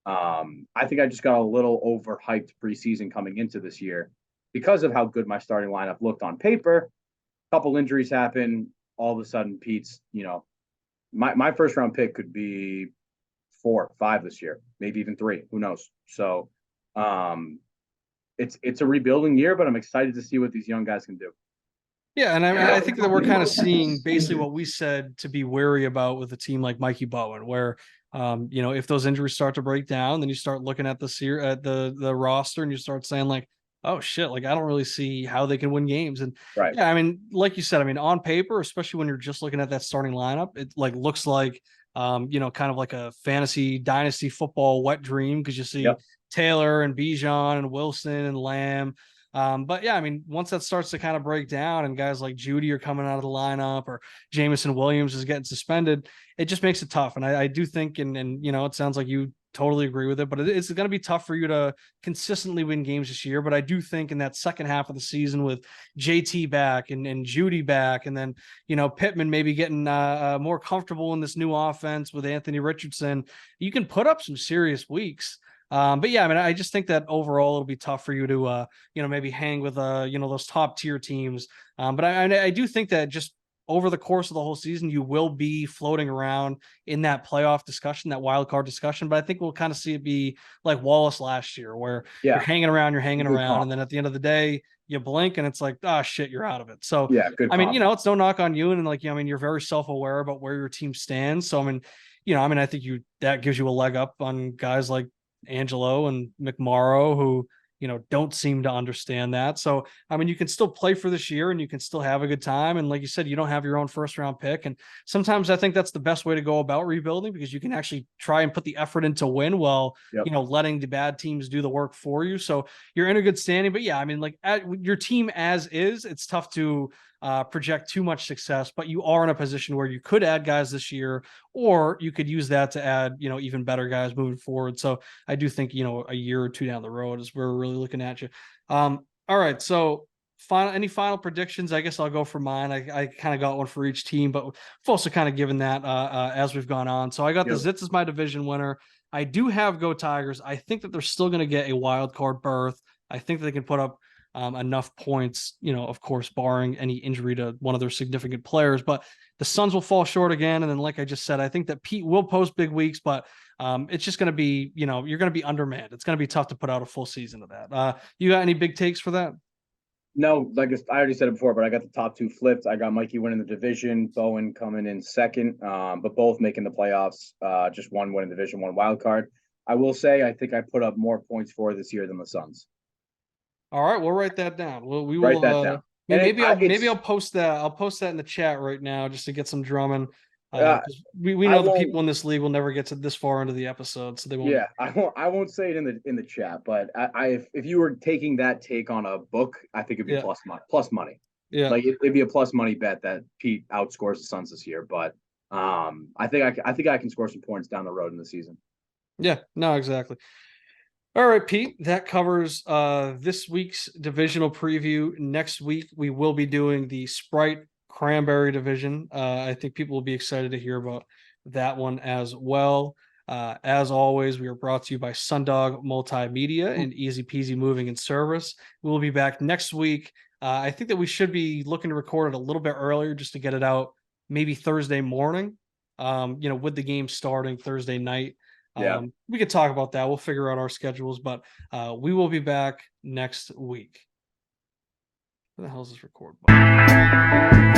I think I just got a little overhyped preseason coming into this year because of how good my starting lineup looked on paper. A couple injuries happen. All of a sudden, Pete's, my first round pick could be 4, 5 this year, maybe even 3. Who knows? So it's a rebuilding year, but I'm excited to see what these young guys can do. Yeah, and I think that we're kind of seeing basically what we said to be wary about with a team like Mikey Bowen, where if those injuries start to break down, then you start looking at the roster and you start saying like, oh shit, like I don't really see how they can win games. And Right. yeah, I mean, like you said, I mean, on paper, especially when you're just looking at that starting lineup, it like looks like kind of like a fantasy dynasty football wet dream because you see Yep. Taylor and Bijan and Wilson and Lamb. But yeah, I mean, once that starts to kind of break down and guys like Judy are coming out of the lineup or Jamison Williams is getting suspended, it just makes it tough. And I do think, and it sounds like you totally agree with it, but it's going to be tough for you to consistently win games this year. But I do think in that second half of the season with JT back and Judy back, and then, Pittman maybe getting more comfortable in this new offense with Anthony Richardson, you can put up some serious weeks. But yeah, I mean, I just think that overall it'll be tough for you to, maybe hang with, those top tier teams. But I do think that just over the course of the whole season, you will be floating around in that playoff discussion, that wild card discussion. But I think we'll kind of see it be like Wallace last year, where Yeah. you're hanging Good around, call. and then at the end of the day, you blink and it's like, ah, shit, you're out of it. So, Yeah. Good I mean, call. it's no knock on you, and like, I mean, you're very self-aware about where your team stands. So, I mean, I think that gives you a leg up on guys like Angelo and McMorrow, who don't seem to understand that. So I mean, you can still play for this year and you can still have a good time. And like you said, you don't have your own first round pick. And sometimes I think that's the best way to go about rebuilding, because you can actually try and put the effort into win while Yep. letting the bad teams do the work for you. So you're in a good standing. But yeah, I mean, like your team as is, it's tough to project too much success, but you are in a position where you could add guys this year, or you could use that to add, even better guys moving forward. So I do think, a year or two down the road is where we're really looking at you. All right. So any final predictions? I guess I'll go for mine. I kind of got one for each team, but we've also kind of given that as we've gone on. So I got the Zits as my division winner. I do have Go Tigers. I think that they're still going to get a wild card berth. I think that they can put up enough points, of course, barring any injury to one of their significant players. But the Suns will fall short again. And then, like I just said, I think that Pete will post big weeks, but it's just going to be, you're going to be undermanned. It's going to be tough to put out a full season of that. You got any big takes for that? No, like I already said it before, but I got the top two flipped. I got Mikey winning the division, Bowen coming in second, but both making the playoffs. Just one winning division, one wild card. I will say I think I put up more points for this year than the Suns. All right, we'll write that down. We Write will. that down. Maybe I'll post that. I'll post that in the chat right now just to get some drumming. Uh, We I know the won't. people in this league will never get to this far into the episode, so they won't. Yeah, I won't say it in the chat, but if you were taking that take on a book, I think it'd be Yeah. plus money. Yeah. Like it'd be a plus money bet that Pete outscores the Suns this year. But I think I can score some points down the road in the season. Yeah. No, exactly. All right, Pete, that covers this week's divisional preview. Next week, we will be doing the Sprite Cranberry division. I think people will be excited to hear about that one as well. As always, we are brought to you by Sundog Multimedia and Easy Peasy Moving and Service. We'll be back next week. I think that we should be looking to record it a little bit earlier just to get it out maybe Thursday morning, with the game starting Thursday night. Yeah. We could talk about that. We'll figure out our schedules, but we will be back next week. Where the hell is this record button?